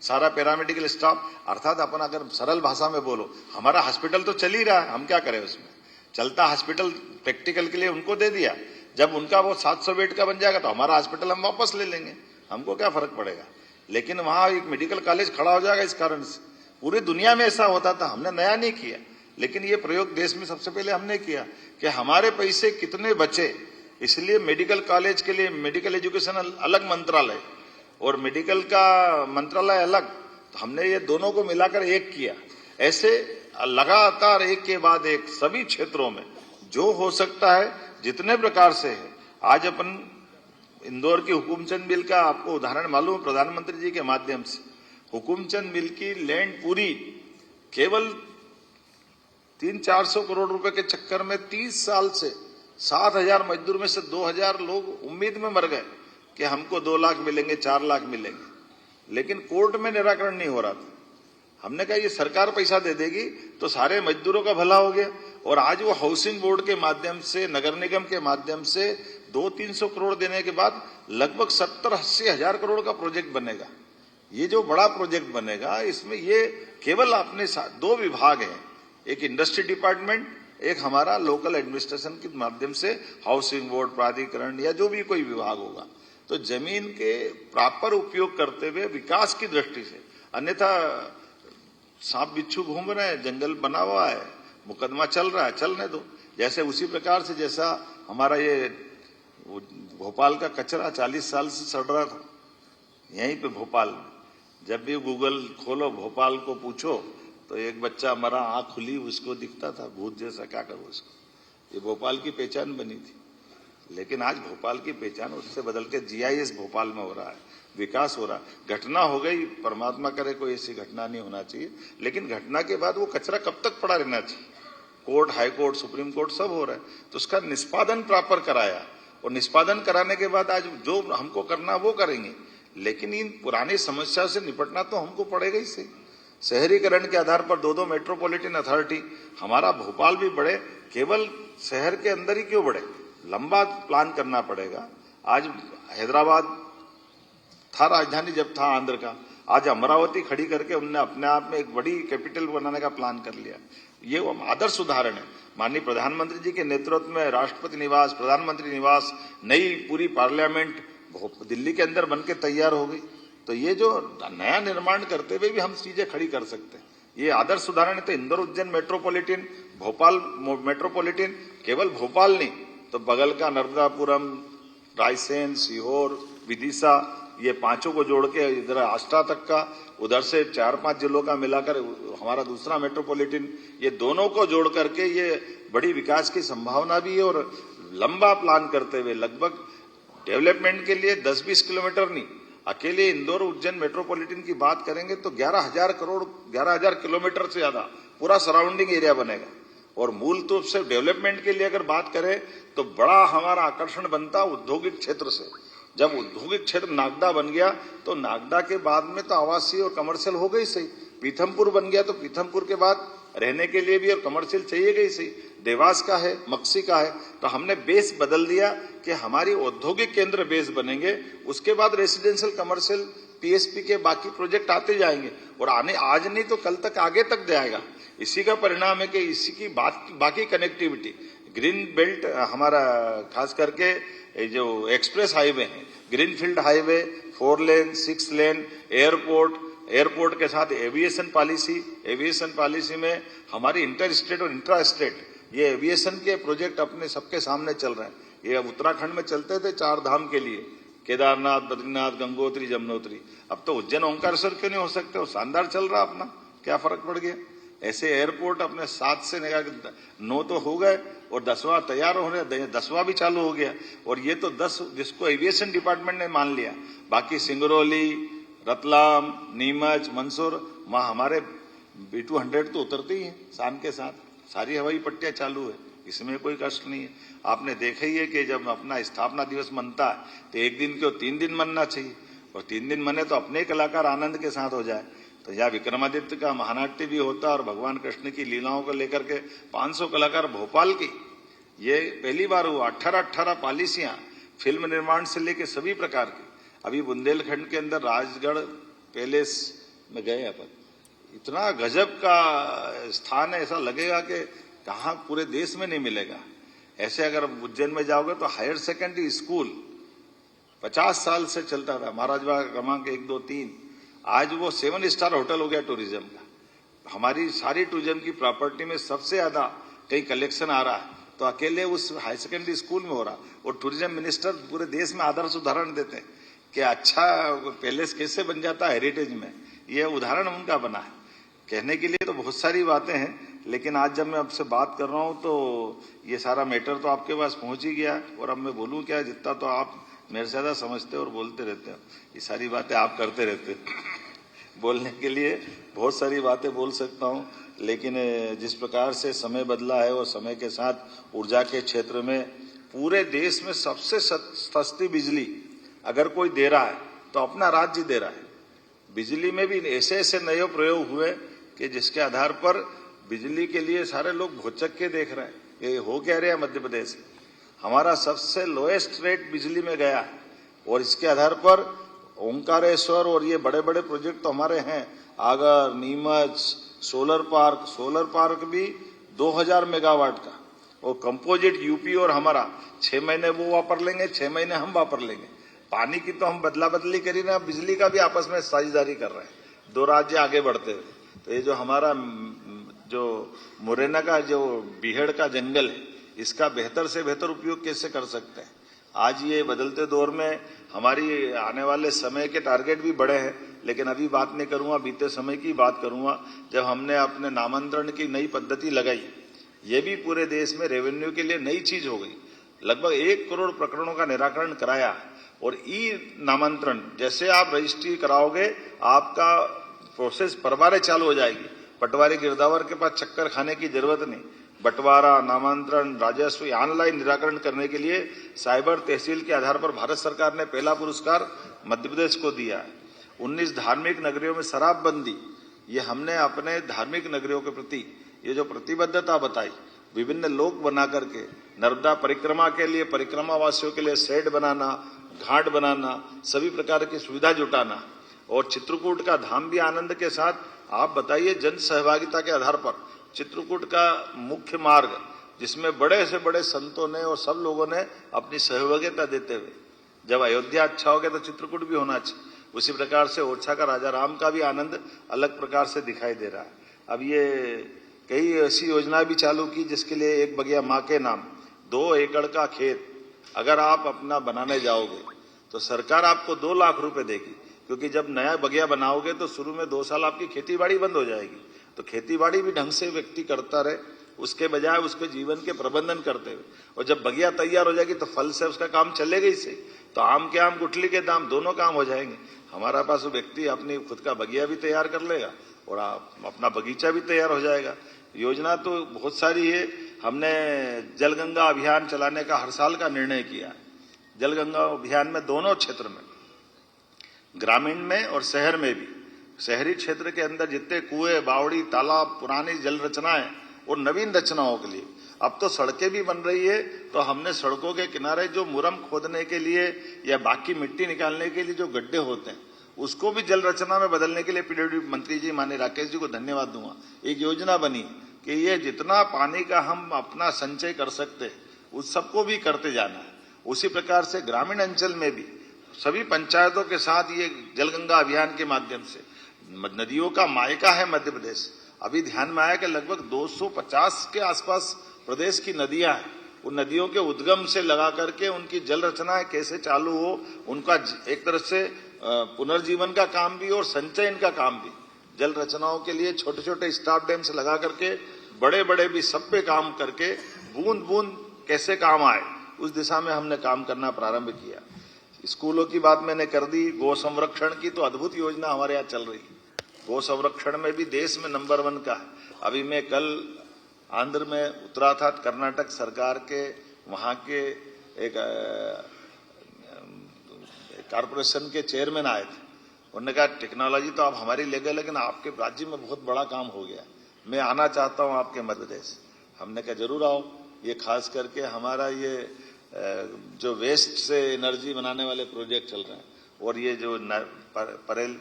सारा पैरामेडिकल स्टाफ, अर्थात अपन अगर सरल भाषा में बोलो, हमारा हॉस्पिटल तो चल ही रहा है, हम क्या करें उसमें। चलता हॉस्पिटल प्रैक्टिकल के लिए उनको दे दिया, जब उनका वो 700 बेड का बन जाएगा तो हमारा हॉस्पिटल हम वापस ले लेंगे, हमको क्या फर्क पड़ेगा। लेकिन वहां एक मेडिकल कॉलेज खड़ा हो जाएगा। इस कारण से पूरी दुनिया में ऐसा होता था, हमने नया नहीं किया, लेकिन ये प्रयोग देश में सबसे पहले हमने किया कि हमारे पैसे कितने बचे। इसलिए मेडिकल कॉलेज के लिए मेडिकल एजुकेशन अलग मंत्रालय और मेडिकल का मंत्रालय अलग, तो हमने ये दोनों को मिलाकर एक किया। ऐसे लगातार एक के बाद एक सभी क्षेत्रों में जो हो सकता है जितने प्रकार से है। आज अपन इंदौर की हुकुमचंद मिल का आपको उदाहरण मालूम है, प्रधानमंत्री जी के माध्यम से हुकुमचंद मिल की लैंड पूरी केवल 300-400 करोड़ रुपए के चक्कर में 30 साल से 7,000 मजदूर में से 2,000 लोग उम्मीद में मर गए कि हमको 2 लाख मिलेंगे, 4 लाख मिलेंगे, लेकिन कोर्ट में निराकरण नहीं हो रहा था। हमने कहा ये सरकार पैसा दे देगी तो सारे मजदूरों का भला हो गया। और आज वो हाउसिंग बोर्ड के माध्यम से, नगर निगम के माध्यम से 200-300 करोड़ देने के बाद लगभग 70-80 हजार करोड़ का प्रोजेक्ट बनेगा। ये जो बड़ा प्रोजेक्ट बनेगा इसमें ये केवल अपने 2 विभाग हैं, एक इंडस्ट्री डिपार्टमेंट, एक हमारा लोकल एडमिनिस्ट्रेशन के माध्यम से हाउसिंग बोर्ड, प्राधिकरण या जो भी कोई विभाग होगा। तो जमीन के प्रॉपर उपयोग करते हुए विकास की दृष्टि से, अन्यथा सांप बिच्छू घूम रहे हैं, जंगल बना हुआ है, मुकदमा चल रहा है, चलने दो। जैसे उसी प्रकार से जैसा हमारा ये भोपाल का कचरा 40 साल से सड़ रहा था यहीं पे भोपाल में, जब भी गूगल खोलो भोपाल को पूछो तो एक बच्चा मरा, आंख खुली, उसको दिखता था भूत जैसा, क्या करो उसको। ये भोपाल की पहचान बनी थी, लेकिन आज भोपाल की पहचान उससे बदल के GIS भोपाल में हो रहा है, विकास हो रहा है। घटना हो गई, परमात्मा करे कोई ऐसी घटना नहीं होना चाहिए, लेकिन घटना के बाद वो कचरा कब तक पड़ा रहना चाहिए। Court, high court, supreme court सब हो रहा है, तो उसका निष्पादन प्रॉपर कराया, और निष्पादन कराने के बाद आज जो हमको करना वो करेंगे, लेकिन इन पुरानी समस्या से निपटना तो हमको पड़ेगा ही सही। शहरीकरण के आधार पर 2 मेट्रोपॉलिटन अथॉरिटी, हमारा भोपाल भी बढ़े, केवल शहर के अंदर ही क्यों बढ़े, लंबा प्लान करना पड़ेगा। आज हैदराबाद था राजधानी जब था आंध्र का, आज अमरावती खड़ी करके उनने अपने आप में एक बड़ी कैपिटल बनाने का प्लान कर लिया। ये आदर्श उदाहरण है। माननीय प्रधानमंत्री जी के नेतृत्व में राष्ट्रपति निवास, प्रधानमंत्री निवास, नई पूरी पार्लियामेंट दिल्ली के अंदर बनके तैयार हो गई। तो ये जो नया निर्माण करते हुए भी हम चीजें खड़ी कर सकते हैं, ये आदर्श उदाहरण है। तो इंदौर उज्जैन मेट्रोपॉलिटन, भोपाल मेट्रोपॉलिटन, केवल भोपाल नहीं तो बगल का नर्मदापुरम, रायसेन, सीहोर, विदिशा, ये 5 को जोड़ के इधर आष्टा तक का, उधर से 4-5 जिलों का मिलाकर हमारा दूसरा मेट्रोपॉलिटन, ये दोनों को जोड़ करके ये बड़ी विकास की संभावना भी है। और लंबा प्लान करते हुए लगभग डेवलपमेंट के लिए 10-20 किलोमीटर नहीं, अकेले इंदौर उज्जैन मेट्रोपॉलिटन की बात करेंगे तो 11,000 करोड़, 11,000 किलोमीटर से ज्यादा पूरा सराउंडिंग एरिया बनेगा। और मूल रूप से डेवलपमेंट के लिए अगर बात करें तो बड़ा हमारा आकर्षण बनता औद्योगिक क्षेत्र से। जब औद्योगिक क्षेत्र नागदा बन गया तो नागदा के बाद में तो आवासीय और कमर्शियल हो गई सही, पीथमपुर बन गया तो पीथमपुर के बाद रहने के लिए भी और कमर्शियल चाहिए गई सही, देवास का है, मक्सी का है। तो हमने बेस बदल दिया कि हमारी औद्योगिक केंद्र बेस बनेंगे, उसके बाद रेसिडेंशियल, कमर्शियल, PSP के बाकी प्रोजेक्ट आते जाएंगे और आने आज नहीं तो कल तक आगे तक जाएगा। इसी का परिणाम है कि इसी की बाकी कनेक्टिविटी, ग्रीन बेल्ट हमारा खास करके जो एक्सप्रेस हाईवे है, ग्रीनफील्ड हाईवे, 4 लेन, 6 लेन, एयरपोर्ट के साथ एविएशन पॉलिसी में हमारी इंटर स्टेट और इंट्रा स्टेट ये एविएशन के प्रोजेक्ट अपने सबके सामने चल रहे हैं। ये उत्तराखंड में चलते थे 4 धाम के लिए, केदारनाथ, बद्रीनाथ, गंगोत्री, जमुनोत्री, अब तो उज्जैन ओंकारेश्वर क्यों नहीं हो सकते? वो शानदार चल रहा अपना, क्या फर्क पड़ गया? ऐसे एयरपोर्ट अपने 7 से 9 तो हो गए और 10वां तैयार हो रहे, 10वां भी चालू हो गया। और ये तो 10 जिसको एविएशन डिपार्टमेंट ने मान लिया, बाकी सिंगरौली, रतलाम, नीमच, मंदसौर, वहां हमारे B200 तो उतरते ही हैं शाम के साथ, सारी हवाई पट्टियां चालू है, इसमें कोई कष्ट नहीं है। आपने देखा ही है कि जब अपना स्थापना दिवस मनता है तो 1 दिन क्यों 3 दिन मनना चाहिए, और 3 दिन मने तो अपने कलाकार आनंद के साथ हो जाए। तो यहाँ विक्रमादित्य का महानाट्य भी होता और भगवान कृष्ण की लीलाओं को लेकर के 500 कलाकार भोपाल की, ये पहली बार हुआ। 18 पॉलिसियां फिल्म निर्माण से लेकर सभी प्रकार की। अभी बुंदेलखंड के अंदर राजगढ़ पैलेस में गए अपन, इतना गजब का स्थान है, ऐसा लगेगा कि कहाँ पूरे देश में नहीं मिलेगा। ऐसे अगर उज्जैन में जाओगे तो हायर सेकेंडरी स्कूल 50 साल से चलता था, महाराज बाग क्रमांक 1, 2, 3, आज वो 7 स्टार होटल हो गया टूरिज्म का। हमारी सारी टूरिज्म की प्रॉपर्टी में सबसे ज्यादा कहीं कलेक्शन आ रहा है तो अकेले उस हायर सेकेंडरी स्कूल में हो रहा। और टूरिज्म मिनिस्टर पूरे देश में आदर्श उदाहरण देते हैं कि अच्छा पैलेस कैसे बन जाता है हेरिटेज में, ये उदाहरण उनका बना है। कहने के लिए तो बहुत सारी बातें हैं, लेकिन आज जब मैं आपसे बात कर रहा हूं तो ये सारा मैटर तो आपके पास पहुंच ही गया, और अब मैं बोलूं क्या, जितना तो आप मेरे से ज्यादा समझते हो और बोलते रहते हो, ये सारी बातें आप करते रहते हो। बोलने के लिए बहुत सारी बातें बोल सकता हूं, लेकिन जिस प्रकार से समय बदला है और समय के साथ ऊर्जा के क्षेत्र में पूरे देश में सबसे सस्ती बिजली अगर कोई दे रहा है तो अपना राज्य दे रहा है। बिजली में भी ऐसे ऐसे नए प्रयोग हुए कि जिसके आधार पर बिजली के लिए सारे लोग भौचक के देख रहे हैं। ये हो क्या रहा है मध्य प्रदेश, हमारा सबसे लोएस्ट रेट बिजली में गया है, और इसके आधार पर ओंकारेश्वर और ये बड़े बड़े प्रोजेक्ट तो हमारे हैं, आगर, नीमच, सोलर पार्क भी 2000 मेगावाट का, और कंपोजिट यूपी और हमारा 6 महीने वो वापर लेंगे, 6 महीने हम वापर लेंगे। पानी की तो हम बदला बदली करी ना, बिजली का भी आपस में साझेदारी कर रहे हैं, 2 राज्य आगे बढ़ते हुए। तो ये जो हमारा जो मुरैना का जो बीहड़ का जंगल है, इसका बेहतर से बेहतर उपयोग कैसे कर सकते हैं। आज ये बदलते दौर में हमारी आने वाले समय के टारगेट भी बड़े हैं, लेकिन अभी बात नहीं करूंगा, बीते समय की बात करूंगा जब हमने अपने नामांतरण की नई पद्धति लगाई। ये भी पूरे देश में रेवेन्यू के लिए नई चीज हो गई। लगभग 1 करोड़ प्रकरणों का निराकरण कराया, और ई नामांतरण जैसे आप रजिस्ट्री कराओगे आपका प्रोसेस परबारे चालू हो जाएगी। पटवारी गिरदावर के पास चक्कर खाने की जरूरत नहीं। बंटवारा, नामांतरण, राजस्व ऑनलाइन निराकरण करने के लिए साइबर तहसील के आधार पर भारत सरकार ने पहला पुरस्कार मध्य प्रदेश को दिया है। 19 धार्मिक नगरियों में शराबबंदी, ये हमने अपने धार्मिक नगरियों के प्रति ये जो प्रतिबद्धता बताई, विभिन्न लोक बना करके नर्मदा परिक्रमा के लिए परिक्रमा वासियों के लिए शेड बनाना, घाट बनाना, सभी प्रकार की सुविधा जुटाना, और चित्रकूट का धाम भी आनंद के साथ, आप बताइए, जन सहभागिता के आधार पर चित्रकूट का मुख्य मार्ग, जिसमें बड़े से बड़े संतों ने और सब लोगों ने अपनी सहभागिता देते हुए, जब अयोध्या अच्छा हो गया तो चित्रकूट भी होना चाहिए। उसी प्रकार से ओरछा का राजा राम का भी आनंद अलग प्रकार से दिखाई दे रहा है। अब ये कई ऐसी योजना भी चालू की जिसके लिए एक बगिया माँ के नाम, 2 एकड़ का खेत अगर आप अपना बनाने जाओगे तो सरकार आपको 2 लाख रुपए देगी, क्योंकि जब नया बगिया बनाओगे तो शुरू में 2 साल आपकी खेती बाड़ी बंद हो जाएगी। तो खेती बाड़ी भी ढंग से व्यक्ति करता रहे, उसके बजाय उसके जीवन के प्रबंधन करते हुए, और जब बगिया तैयार हो जाएगी तो फल से उसका काम चलेगा ही से, तो आम के आम गुठली के दाम दोनों काम हो जाएंगे। हमारा पास व्यक्ति अपनी खुद का बगिया भी तैयार कर लेगा और अपना बगीचा भी तैयार हो जाएगा। योजना तो बहुत सारी है। हमने जलगंगा अभियान चलाने का हर साल का निर्णय किया। जलगंगा अभियान में दोनों क्षेत्र में, ग्रामीण में और शहर में भी, शहरी क्षेत्र के अंदर जितने कुएं, बावड़ी, तालाब, पुरानी जल रचनाएं और नवीन रचनाओं के लिए अब तो सड़कें भी बन रही है, तो हमने सड़कों के किनारे जो मुरम खोदने के लिए या बाकी मिट्टी निकालने के लिए जो गड्ढे होते हैं, उसको भी जल रचना में बदलने के लिए पीडब्ल्यूडी मंत्री जी माननीय राकेश जी को धन्यवाद दूंगा। एक योजना बनी कि ये जितना पानी का हम अपना संचय कर सकते हैं उस सबको भी करते जाना है। उसी प्रकार से ग्रामीण अंचल में भी सभी पंचायतों के साथ ये जलगंगा अभियान के माध्यम से, नदियों का मायका है मध्य प्रदेश। अभी ध्यान में आया कि लगभग 250 के आसपास प्रदेश की नदियां हैं। उन नदियों के उद्गम से लगा करके उनकी जल रचनाएं कैसे चालू हो, उनका एक तरह से पुनर्जीवन का काम भी और संचयन का काम भी। जल रचनाओं के लिए छोटे छोटे स्टॉप डैम से लगा करके बड़े बड़े भी सब पे काम करके बूंद बूंद कैसे काम आए, उस दिशा में हमने काम करना प्रारंभ किया। स्कूलों की बात मैंने कर दी। गौ संरक्षण की तो अद्भुत योजना हमारे यहाँ चल रही है। गौ संरक्षण में भी देश में नंबर 1 का है। अभी मैं कल आंध्र में उतरा था, कर्नाटक सरकार के वहां के एक कारपोरेशन के चेयरमैन आए थे। उन्होंने कहा टेक्नोलॉजी तो आप हमारी ले गए, लेकिन आपके राज्य में बहुत बड़ा काम हो गया, मैं आना चाहता हूं आपके मध्य प्रदेश। हमने कहा जरूर आओ। ये खास करके हमारा ये जो वेस्ट से एनर्जी बनाने वाले प्रोजेक्ट चल रहे हैं, और ये जो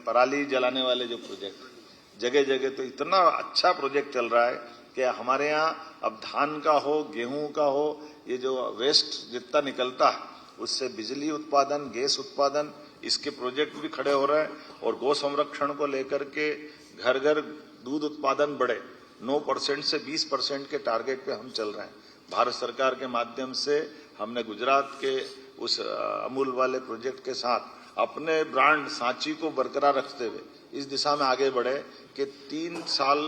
पराली जलाने वाले जो प्रोजेक्ट जगह जगह, तो इतना अच्छा प्रोजेक्ट चल रहा है कि हमारे यहाँ अब धान का हो, गेहूं का हो, ये जो वेस्ट जितना निकलता है उससे बिजली उत्पादन, गैस उत्पादन, इसके प्रोजेक्ट भी खड़े हो रहे हैं। और गौ संरक्षण को लेकर के घर घर दूध उत्पादन बढ़े, 9% से 20% के टारगेट पे हम चल रहे हैं। भारत सरकार के माध्यम से हमने गुजरात के उस अमूल वाले प्रोजेक्ट के साथ अपने ब्रांड सांची को बरकरार रखते हुए इस दिशा में आगे बढ़े कि 3 साल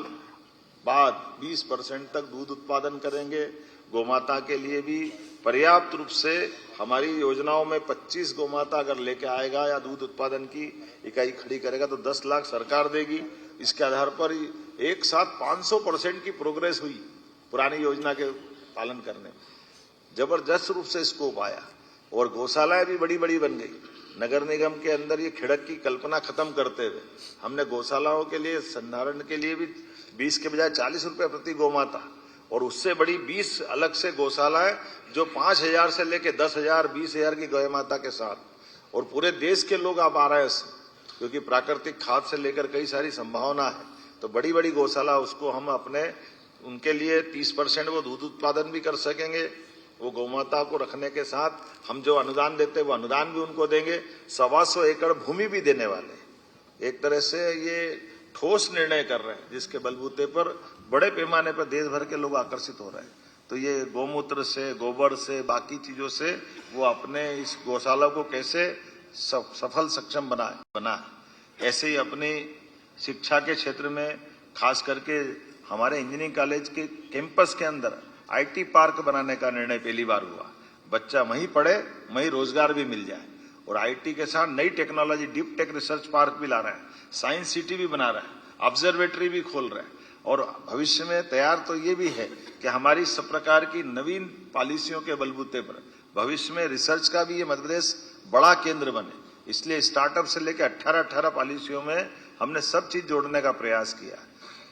बाद 20% तक दूध उत्पादन करेंगे। गोमाता के लिए भी पर्याप्त रूप से हमारी योजनाओं में 25 गोमाता अगर लेके आएगा या दूध उत्पादन की इकाई खड़ी करेगा तो 10 लाख सरकार देगी। इसके आधार पर एक साथ 500% की प्रोग्रेस हुई पुरानी योजना के पालन करने में। जबरदस्त रूप से स्कोप आया और गौशालाएं भी बड़ी बड़ी बन गई। नगर निगम के अंदर ये खिड़क की कल्पना खत्म करते हुए हमने गौशालाओं के लिए संधारण के लिए भी 20 के बजाय 40 रुपए प्रति गोमाता और उससे बड़ी 20 अलग से गौशालाएं जो 5,000 से लेके 10,000 20,000 की गौ माता के साथ। और पूरे देश के लोग अब आ रहे हैं क्योंकि प्राकृतिक खाद से लेकर कई सारी संभावना है। तो बड़ी बड़ी गौशाला उसको हम अपने उनके लिए 30% वो दूध उत्पादन भी कर सकेंगे। वो गौमाता को रखने के साथ हम जो अनुदान देते हैं वो अनुदान भी उनको देंगे। 125 एकड़ भूमि भी देने वाले। एक तरह से ये ठोस निर्णय कर रहे हैं जिसके बलबूते पर बड़े पैमाने पर देश भर के लोग आकर्षित हो रहे हैं। तो ये गौमूत्र से, गोबर से, बाकी चीजों से वो अपने इस गौशाला को कैसे सफल सक्षम बना। ऐसे ही अपनी शिक्षा के क्षेत्र में खास करके हमारे इंजीनियरिंग कॉलेज के कैंपस के अंदर IT पार्क बनाने का निर्णय पहली बार हुआ। बच्चा वहीं पढ़े, वहीं रोजगार भी मिल जाए। और IT के साथ नई technology deep tech research park भी ला रहे हैं, साइंस सिटी भी बना रहे हैं, ऑब्जर्वेटरी भी खोल रहे हैं। और भविष्य में तैयार तो ये भी है कि हमारी सब प्रकार की नवीन पॉलिसियों के बलबूते पर भविष्य में रिसर्च का भी ये मध्य प्रदेश बड़ा केंद्र बने। इसलिए स्टार्टअप से लेकर 18 पॉलिसियों में हमने सब चीज जोड़ने का प्रयास किया।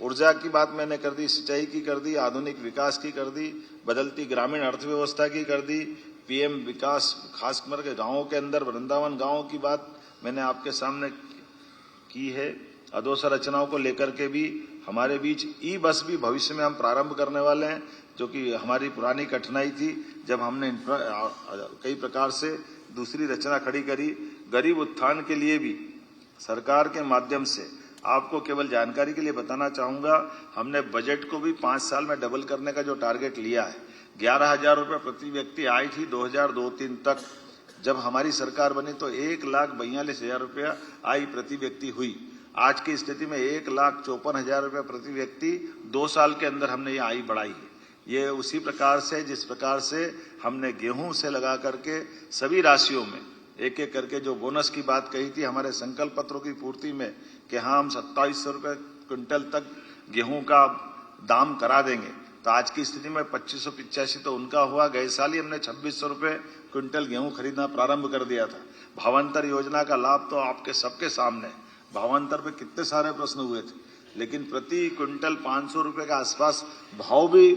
ऊर्जा की बात मैंने कर दी, सिंचाई की कर दी, आधुनिक विकास की कर दी, बदलती ग्रामीण अर्थव्यवस्था की कर दी, PM विकास खास करके गांवों के अंदर वृंदावन गांवों की बात मैंने आपके सामने की है। अधोसंरचनाओं को लेकर के भी हमारे बीच ई-बस भी भविष्य में हम प्रारंभ करने वाले हैं, जो कि हमारी पुरानी कठिनाई थी जब हमने कई प्रकार से दूसरी रचना खड़ी करी। गरीब उत्थान के लिए भी सरकार के माध्यम से आपको केवल जानकारी के लिए बताना चाहूंगा, हमने बजट को भी 5 साल में डबल करने का जो टारगेट लिया है। 11,000 रुपये प्रति व्यक्ति आई थी 2002-03 तक। जब हमारी सरकार बनी तो 1,42,000 रुपया आई प्रति व्यक्ति हुई। आज की स्थिति में 1,54,000 रुपये प्रति व्यक्ति 2 साल के अंदर हमने ये आई बढ़ाई है। ये उसी प्रकार से जिस प्रकार से हमने गेहूं से लगा करके सभी राशियों में एक एक करके जो बोनस की बात कही थी हमारे संकल्प पत्रों की पूर्ति में कि हाँ हम 2700 रुपये क्विंटल तक गेहूं का दाम करा देंगे। तो आज की स्थिति में 2585 तो उनका हुआ। गए साल ही हमने 2600 रुपये क्विंटल गेहूं खरीदना प्रारंभ कर दिया था। भावांतर योजना का लाभ तो आपके सबके सामने। भावांतर पे कितने सारे प्रश्न हुए थे, लेकिन प्रति क्विंटल 500 रुपये के आसपास भाव भी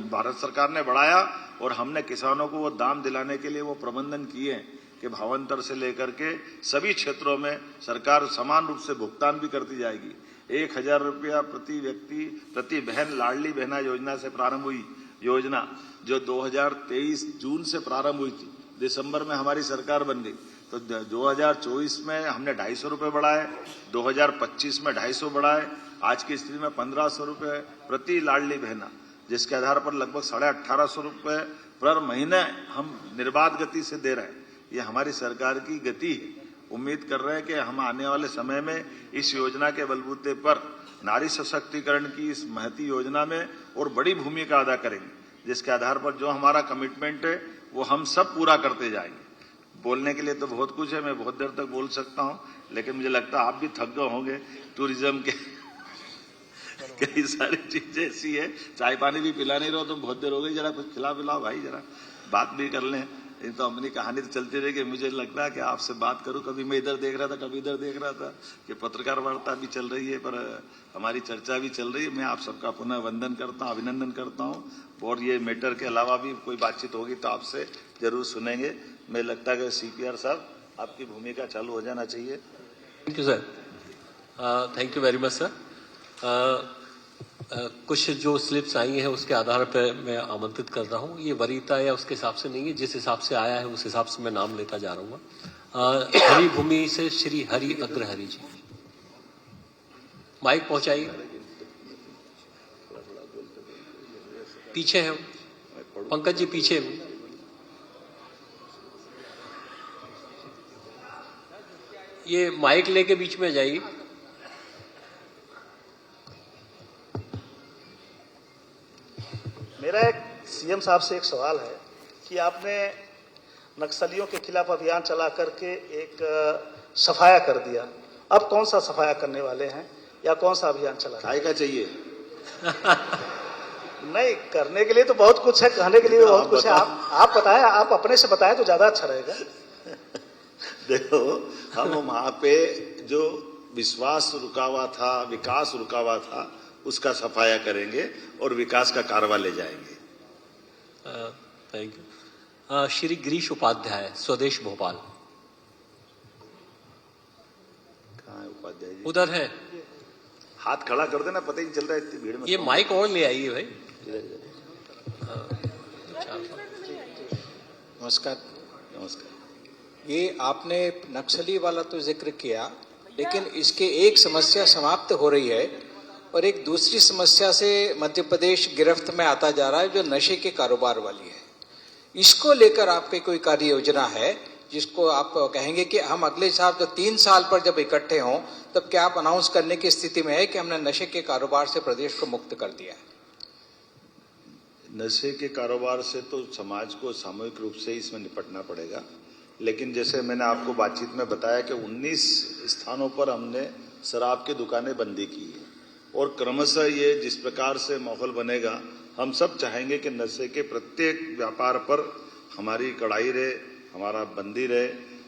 भारत सरकार ने बढ़ाया और हमने किसानों को वो दाम दिलाने के लिए वो प्रबंधन किए कि भावांतर से लेकर के सभी क्षेत्रों में सरकार समान रूप से भुगतान भी करती जाएगी। 1,000 रुपया प्रति व्यक्ति प्रति बहन लाडली बहना योजना से प्रारंभ हुई योजना, जो 2023 जून से प्रारंभ हुई थी। दिसंबर में हमारी सरकार बन गई तो 2024 में हमने 250 रुपये बढ़ाए, 2025 में 250 बढ़ाए। आज की स्थिति में 1,500 रुपये प्रति लाडली बहना, जिसके आधार पर लगभग 1,850 रुपये पर महीने हम निर्बाध गति से दे रहे हैं। ये हमारी सरकार की गति है। उम्मीद कर रहे हैं कि हम आने वाले समय में इस योजना के बलबूते पर नारी सशक्तिकरण की इस महती योजना में और बड़ी भूमिका अदा करेंगे, जिसके आधार पर जो हमारा कमिटमेंट है वो हम सब पूरा करते जाएंगे। बोलने के लिए तो बहुत कुछ है, मैं बहुत देर तक बोल सकता हूं, लेकिन मुझे लगता है आप भी थक गए होंगे। टूरिज्म के कई सारी चीजें ऐसी है, चाय पानी भी पिला नहीं रहो तुम, बहुत देर हो गई, जरा कुछ खिला पिलाओ भाई, जरा बात भी कर लें। ये तो अपनी कहानी तो चलती रहेगी। मुझे लगता है कि आपसे बात करूं, कभी मैं इधर देख रहा था, कभी इधर देख रहा था कि पत्रकार वार्ता भी चल रही है, पर हमारी चर्चा भी चल रही है। मैं आप सबका पुनः वंदन करता हूं, अभिनंदन करता हूं। और ये मैटर के अलावा भी कोई बातचीत होगी तो आपसे जरूर सुनेंगे। मुझे लगता है कि CPR साहब आपकी भूमिका चालू हो जाना चाहिए। Thank you sir, thank you very much sir. कुछ जो स्लिप्स आई हैं उसके आधार पर मैं आमंत्रित कर रहा हूँ। ये वरीयता या उसके हिसाब से नहीं है, जिस हिसाब से आया है उस हिसाब से मैं नाम लेता जा रहा हूँ। हरि भूमि से श्री हरि अग्रहरि जी, माइक पहुंचाइए। पीछे है पंकज जी, पीछे। ये माइक लेके बीच में जाइए। मेरा एक सीएम साहब से एक सवाल है कि आपने नक्सलियों के खिलाफ अभियान चला करके एक सफाया कर दिया। अब कौन सा सफाया करने वाले हैं या कौन सा अभियान चला? काय का चाहिए? नहीं, करने के लिए तो बहुत कुछ है, कहने के लिए तो बहुत कुछ है। आप बताएं, आप अपने से बताएं तो ज्यादा अच्छा रहेगा। देखो, हम वहां पे जो विश्वास रुका हुआ था, विकास रुका हुआ था, उसका सफाया करेंगे और विकास का कारवा ले जाएंगे। Thank you. श्री गिरीश उपाध्याय, स्वदेश भोपाल। कहाँ है उपाध्याय जी? उधर है। हाथ खड़ा कर देना, पता ही नहीं चल रहा है इतनी भीड़ में। ये माइक और ले आइए भाई। नमस्कार। नमस्कार। ये आपने नक्सली वाला तो जिक्र किया, लेकिन इसके एक समस्या समाप्त हो रही है और एक दूसरी समस्या से मध्य प्रदेश गिरफ्त में आता जा रहा है, जो नशे के कारोबार वाली है। इसको लेकर आपकी कोई कार्य योजना है जिसको आप कहेंगे कि हम अगले साल तो 3 साल पर जब इकट्ठे हों तब क्या आप अनाउंस करने की स्थिति में है कि हमने नशे के कारोबार से प्रदेश को मुक्त कर दिया है? नशे के कारोबार से तो समाज को सामूहिक रूप से इसमें निपटना पड़ेगा, लेकिन जैसे मैंने आपको बातचीत में बताया कि 19 स्थानों पर हमने शराब की दुकानें बंदी की है और क्रमशः ये जिस प्रकार से माहौल बनेगा, हम सब चाहेंगे कि नशे के प्रत्येक व्यापार पर हमारी कड़ाई रहे, हमारा बंदी रहे,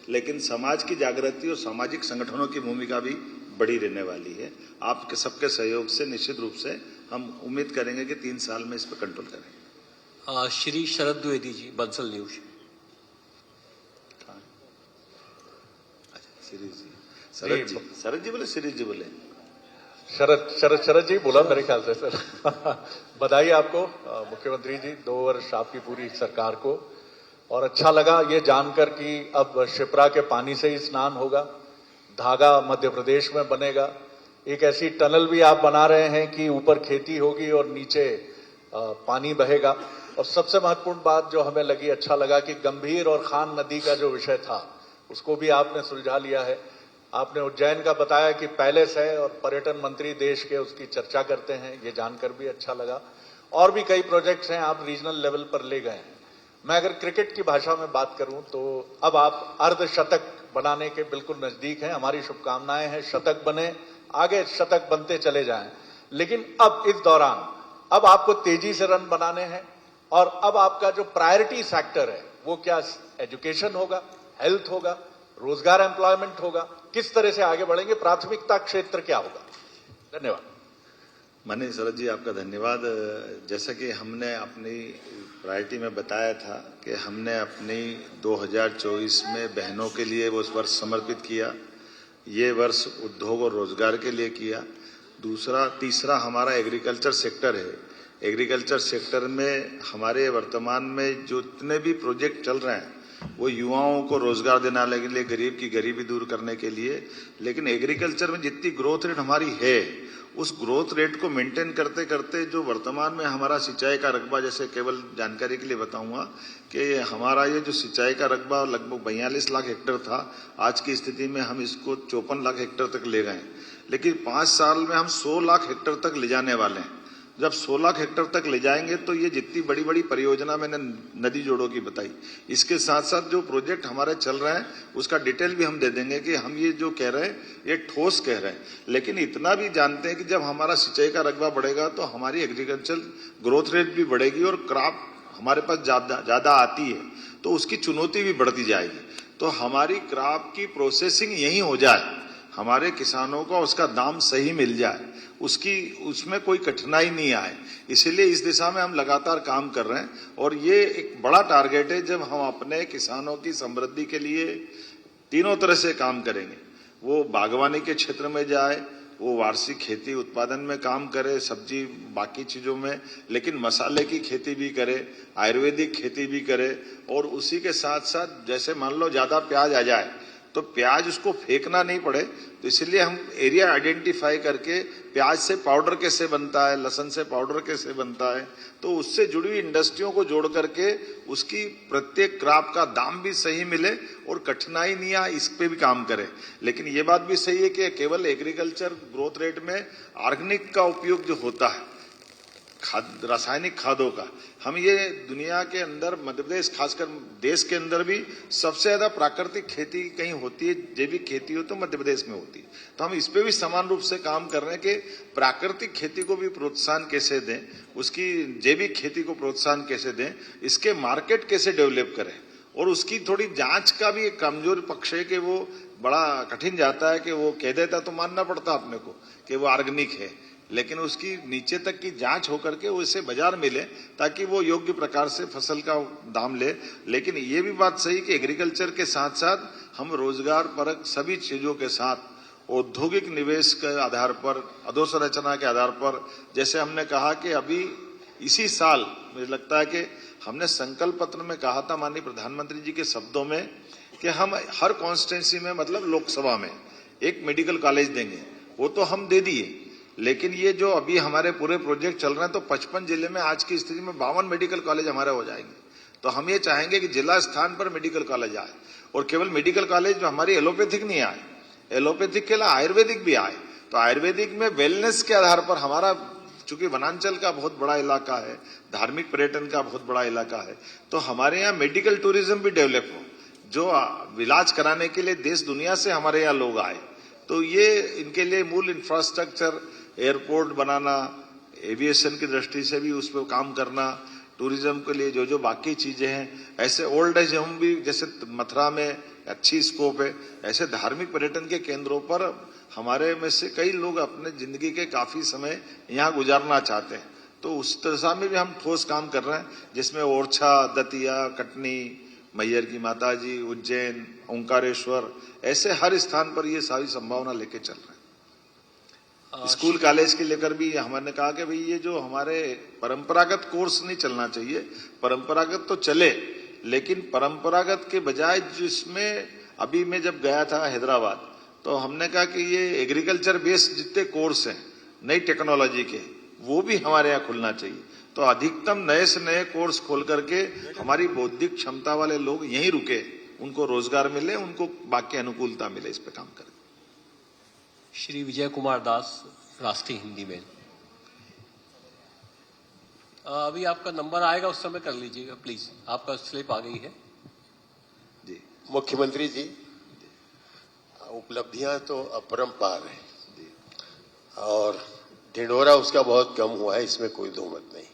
लेकिन समाज की जागृति और सामाजिक संगठनों की भूमिका भी बड़ी रहने वाली है। आपके सबके सहयोग से निश्चित रूप से हम उम्मीद करेंगे कि 3 साल में इस पर कंट्रोल करेंगे। श्री शरद द्विवेदी जी, बंसल न्यूज। शरद जी बोले, शिरीष जी बोले? शरद जी बोला मेरे ख्याल से सर। बधाई आपको मुख्यमंत्री जी, 2 वर्ष आपकी पूरी सरकार को। और अच्छा लगा ये जानकर कि अब शिप्रा के पानी से ही स्नान होगा, धागा मध्य प्रदेश में बनेगा। एक ऐसी टनल भी आप बना रहे हैं कि ऊपर खेती होगी और नीचे पानी बहेगा। और सबसे महत्वपूर्ण बात जो हमें लगी, अच्छा लगा कि गंभीर और खान नदी का जो विषय था उसको भी आपने सुलझा लिया है। आपने उज्जैन का बताया कि पैलेस है और पर्यटन मंत्री देश के उसकी चर्चा करते हैं, ये जानकर भी अच्छा लगा। और भी कई प्रोजेक्ट्स हैं आप रीजनल लेवल पर ले गए हैं। मैं अगर क्रिकेट की भाषा में बात करूं तो अब आप अर्धशतक बनाने के बिल्कुल नजदीक हैं। हमारी शुभकामनाएं हैं शतक बने, आगे शतक बनते चले जाएं। लेकिन अब इस दौरान अब आपको तेजी से रन बनाने हैं और अब आपका जो प्रायोरिटी सेक्टर है वो क्या एजुकेशन होगा, हेल्थ होगा, रोजगार एम्प्लॉयमेंट होगा, किस तरह से आगे बढ़ेंगे, प्राथमिकता क्षेत्र क्या होगा? धन्यवाद। माननीय शरद जी, आपका धन्यवाद। जैसा कि हमने अपनी प्रायोरिटी में बताया था कि हमने अपनी 2024 में बहनों के लिए वो वर्ष समर्पित किया, ये वर्ष उद्योग और रोजगार के लिए किया। तीसरा हमारा एग्रीकल्चर सेक्टर है। एग्रीकल्चर सेक्टर में हमारे वर्तमान में जो इतने भी प्रोजेक्ट चल रहे हैं वो युवाओं को रोजगार देने के लिए, गरीब की गरीबी दूर करने के लिए। लेकिन एग्रीकल्चर में जितनी ग्रोथ रेट हमारी है, उस ग्रोथ रेट को मेंटेन करते करते जो वर्तमान में हमारा सिंचाई का रकबा, जैसे केवल जानकारी के लिए बताऊंगा कि हमारा ये जो सिंचाई का रकबा लगभग 42 लाख हेक्टेयर था, आज की स्थिति में हम इसको 54 लाख हेक्टेयर तक ले गए। लेकिन 5 साल में हम 100 लाख हेक्टेयर तक ले जाने वाले हैं। जब 100 लाख हेक्टेयर तक ले जाएंगे तो ये जितनी बड़ी बड़ी परियोजना मैंने नदी जोड़ों की बताई, इसके साथ साथ जो प्रोजेक्ट हमारे चल रहे हैं उसका डिटेल भी हम दे देंगे कि हम ये जो कह रहे हैं ये ठोस कह रहे हैं। लेकिन इतना भी जानते हैं कि जब हमारा सिंचाई का रकबा बढ़ेगा तो हमारी एग्रीकल्चर ग्रोथ रेट भी बढ़ेगी और क्रॉप हमारे पास ज्यादा आती है तो उसकी चुनौती भी बढ़ती जाएगी। तो हमारी क्रॉप की प्रोसेसिंग यही हो जाए, हमारे किसानों को उसका दाम सही मिल जाए, उसमें कोई कठिनाई नहीं आए, इसीलिए इस दिशा में हम लगातार काम कर रहे हैं। और ये एक बड़ा टारगेट है, जब हम अपने किसानों की समृद्धि के लिए तीनों तरह से काम करेंगे, वो बागवानी के क्षेत्र में जाए, वो वार्षिक खेती उत्पादन में काम करे, सब्जी बाकी चीजों में, लेकिन मसाले की खेती भी करे, आयुर्वेदिक खेती भी करे, और उसी के साथ साथ जैसे मान लो ज्यादा प्याज आ जाए तो प्याज उसको फेंकना नहीं पड़े, तो इसलिए हम एरिया आइडेंटिफाई करके प्याज से पाउडर कैसे बनता है, लहसुन से पाउडर कैसे बनता है, तो उससे जुड़ी हुई इंडस्ट्रियों को जोड़ करके उसकी प्रत्येक क्रॉप का दाम भी सही मिले और कठिनाई नहीं आए, इस पे भी काम करें। लेकिन ये बात भी सही है कि केवल एग्रीकल्चर ग्रोथ रेट में ऑर्गेनिक का उपयोग जो होता है, खाद, रासायनिक खादों का, हम ये दुनिया के अंदर, मध्य प्रदेश खासकर देश के अंदर भी सबसे ज्यादा प्राकृतिक खेती कहीं होती है, जैविक खेती हो तो मध्य प्रदेश में होती है। तो हम इस पे भी समान रूप से काम कर रहे हैं कि प्राकृतिक खेती को भी प्रोत्साहन कैसे दें, उसकी जैविक खेती को प्रोत्साहन कैसे दें, इसके मार्केट कैसे डेवलप करें, और उसकी थोड़ी जांच का भी एक कमजोर पक्ष है कि वो बड़ा कठिन जाता है कि वो कह देता तो मानना पड़ता अपने को कि वो ऑर्गेनिक है, लेकिन उसकी नीचे तक की जांच होकर के उसे बाजार मिले ताकि वो योग्य प्रकार से फसल का दाम ले। लेकिन ये भी बात सही कि एग्रीकल्चर के साथ साथ हम रोजगार परक सभी चीजों के साथ औद्योगिक निवेश के आधार पर, अधोसंरचना के आधार पर, जैसे हमने कहा कि अभी इसी साल मुझे लगता है कि हमने संकल्प पत्र में कहा था माननीय प्रधानमंत्री जी के शब्दों में कि हम हर कॉन्स्टिट्यूंसी में, मतलब लोकसभा में, एक मेडिकल कॉलेज देंगे। वो तो हम दे दिए, लेकिन ये जो अभी हमारे पूरे प्रोजेक्ट चल रहे हैं तो 55 जिले में आज की स्थिति में 52 मेडिकल कॉलेज हमारे हो जाएंगे। तो हम ये चाहेंगे कि जिला स्थान पर मेडिकल कॉलेज आए, और केवल मेडिकल कॉलेज जो हमारी एलोपैथिक नहीं आए, एलोपैथिक के अलावा आयुर्वेदिक भी आए। तो आयुर्वेदिक में वेलनेस के आधार पर, हमारा चूंकि वनांचल का बहुत बड़ा इलाका है, धार्मिक पर्यटन का बहुत बड़ा इलाका है, तो हमारे यहाँ मेडिकल टूरिज्म भी डेवलप हो, जो इलाज कराने के लिए देश दुनिया से हमारे यहाँ लोग आए। तो ये इनके लिए मूल इंफ्रास्ट्रक्चर, एयरपोर्ट बनाना, एविएशन की दृष्टि से भी उस पर काम करना, टूरिज्म के लिए जो जो बाकी चीजें हैं, ऐसे ओल्ड एज होम भी जैसे मथुरा में अच्छी स्कोप है, ऐसे धार्मिक पर्यटन के केंद्रों पर हमारे में से कई लोग अपने जिंदगी के काफी समय यहाँ गुजारना चाहते हैं। तो उस दिशा में भी हम ठोस काम कर रहे हैं, जिसमें ओरछा, दतिया, कटनी, मैयर की माताजी, उज्जैन, ओंकारेश्वर, ऐसे हर स्थान पर ये सारी संभावना लेके चल रहे हैं। स्कूल कॉलेज के लेकर भी हमने कहा कि भाई ये जो हमारे परंपरागत कोर्स नहीं चलना चाहिए, परंपरागत तो चले, लेकिन परंपरागत के बजाय जिसमें अभी मैं जब गया था हैदराबाद, तो हमने कहा कि ये एग्रीकल्चर बेस्ड जितने कोर्स हैं नई टेक्नोलॉजी के, वो भी हमारे यहाँ खुलना चाहिए। तो अधिकतम नए से नए कोर्स खोल करके हमारी बौद्धिक क्षमता वाले लोग यहीं रुके, उनको रोजगार मिले, उनको बाकी अनुकूलता मिले, इस पे काम करें। श्री विजय कुमार दास, राष्ट्रीय हिंदी में। अभी आपका नंबर आएगा, उस समय कर लीजिएगा प्लीज, आपका स्लिप आ गई है जी। मुख्यमंत्री जी, उपलब्धियां तो अपरंपार है और ढिंढोरा उसका बहुत कम हुआ है, इसमें कोई दो मत नहीं।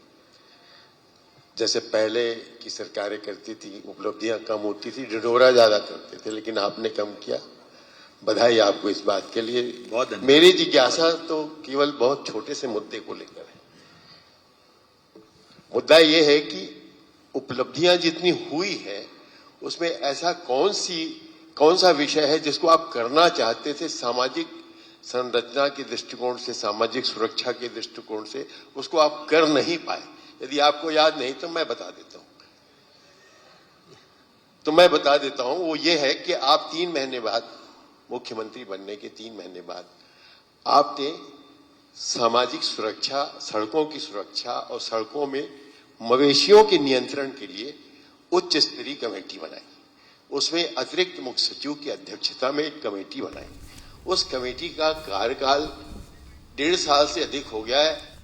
जैसे पहले की सरकारें करती थी, उपलब्धियां कम होती थी, ढिंढोरा ज्यादा करते थे, लेकिन आपने कम किया, बधाई आपको इस बात के लिए। बहुत मेरी जिज्ञासा तो केवल बहुत छोटे से मुद्दे को लेकर है। मुद्दा यह है कि उपलब्धियां जितनी हुई है उसमें ऐसा कौन सा विषय है जिसको आप करना चाहते थे, सामाजिक संरचना के दृष्टिकोण से, सामाजिक सुरक्षा के दृष्टिकोण से, उसको आप कर नहीं पाए। यदि आपको याद नहीं तो मैं बता देता हूं। वो ये है कि आप 3 महीने बाद, मुख्यमंत्री बनने के 3 महीने बाद, आपने सामाजिक सुरक्षा, सड़कों की सुरक्षा और सड़कों में मवेशियों के नियंत्रण के लिए उच्च स्तरीय कमेटी बनाई। उसमें अतिरिक्त मुख्य सचिव की अध्यक्षता में एक कमेटी बनाई। उस कमेटी का कार्यकाल 1.5 साल से अधिक हो गया है।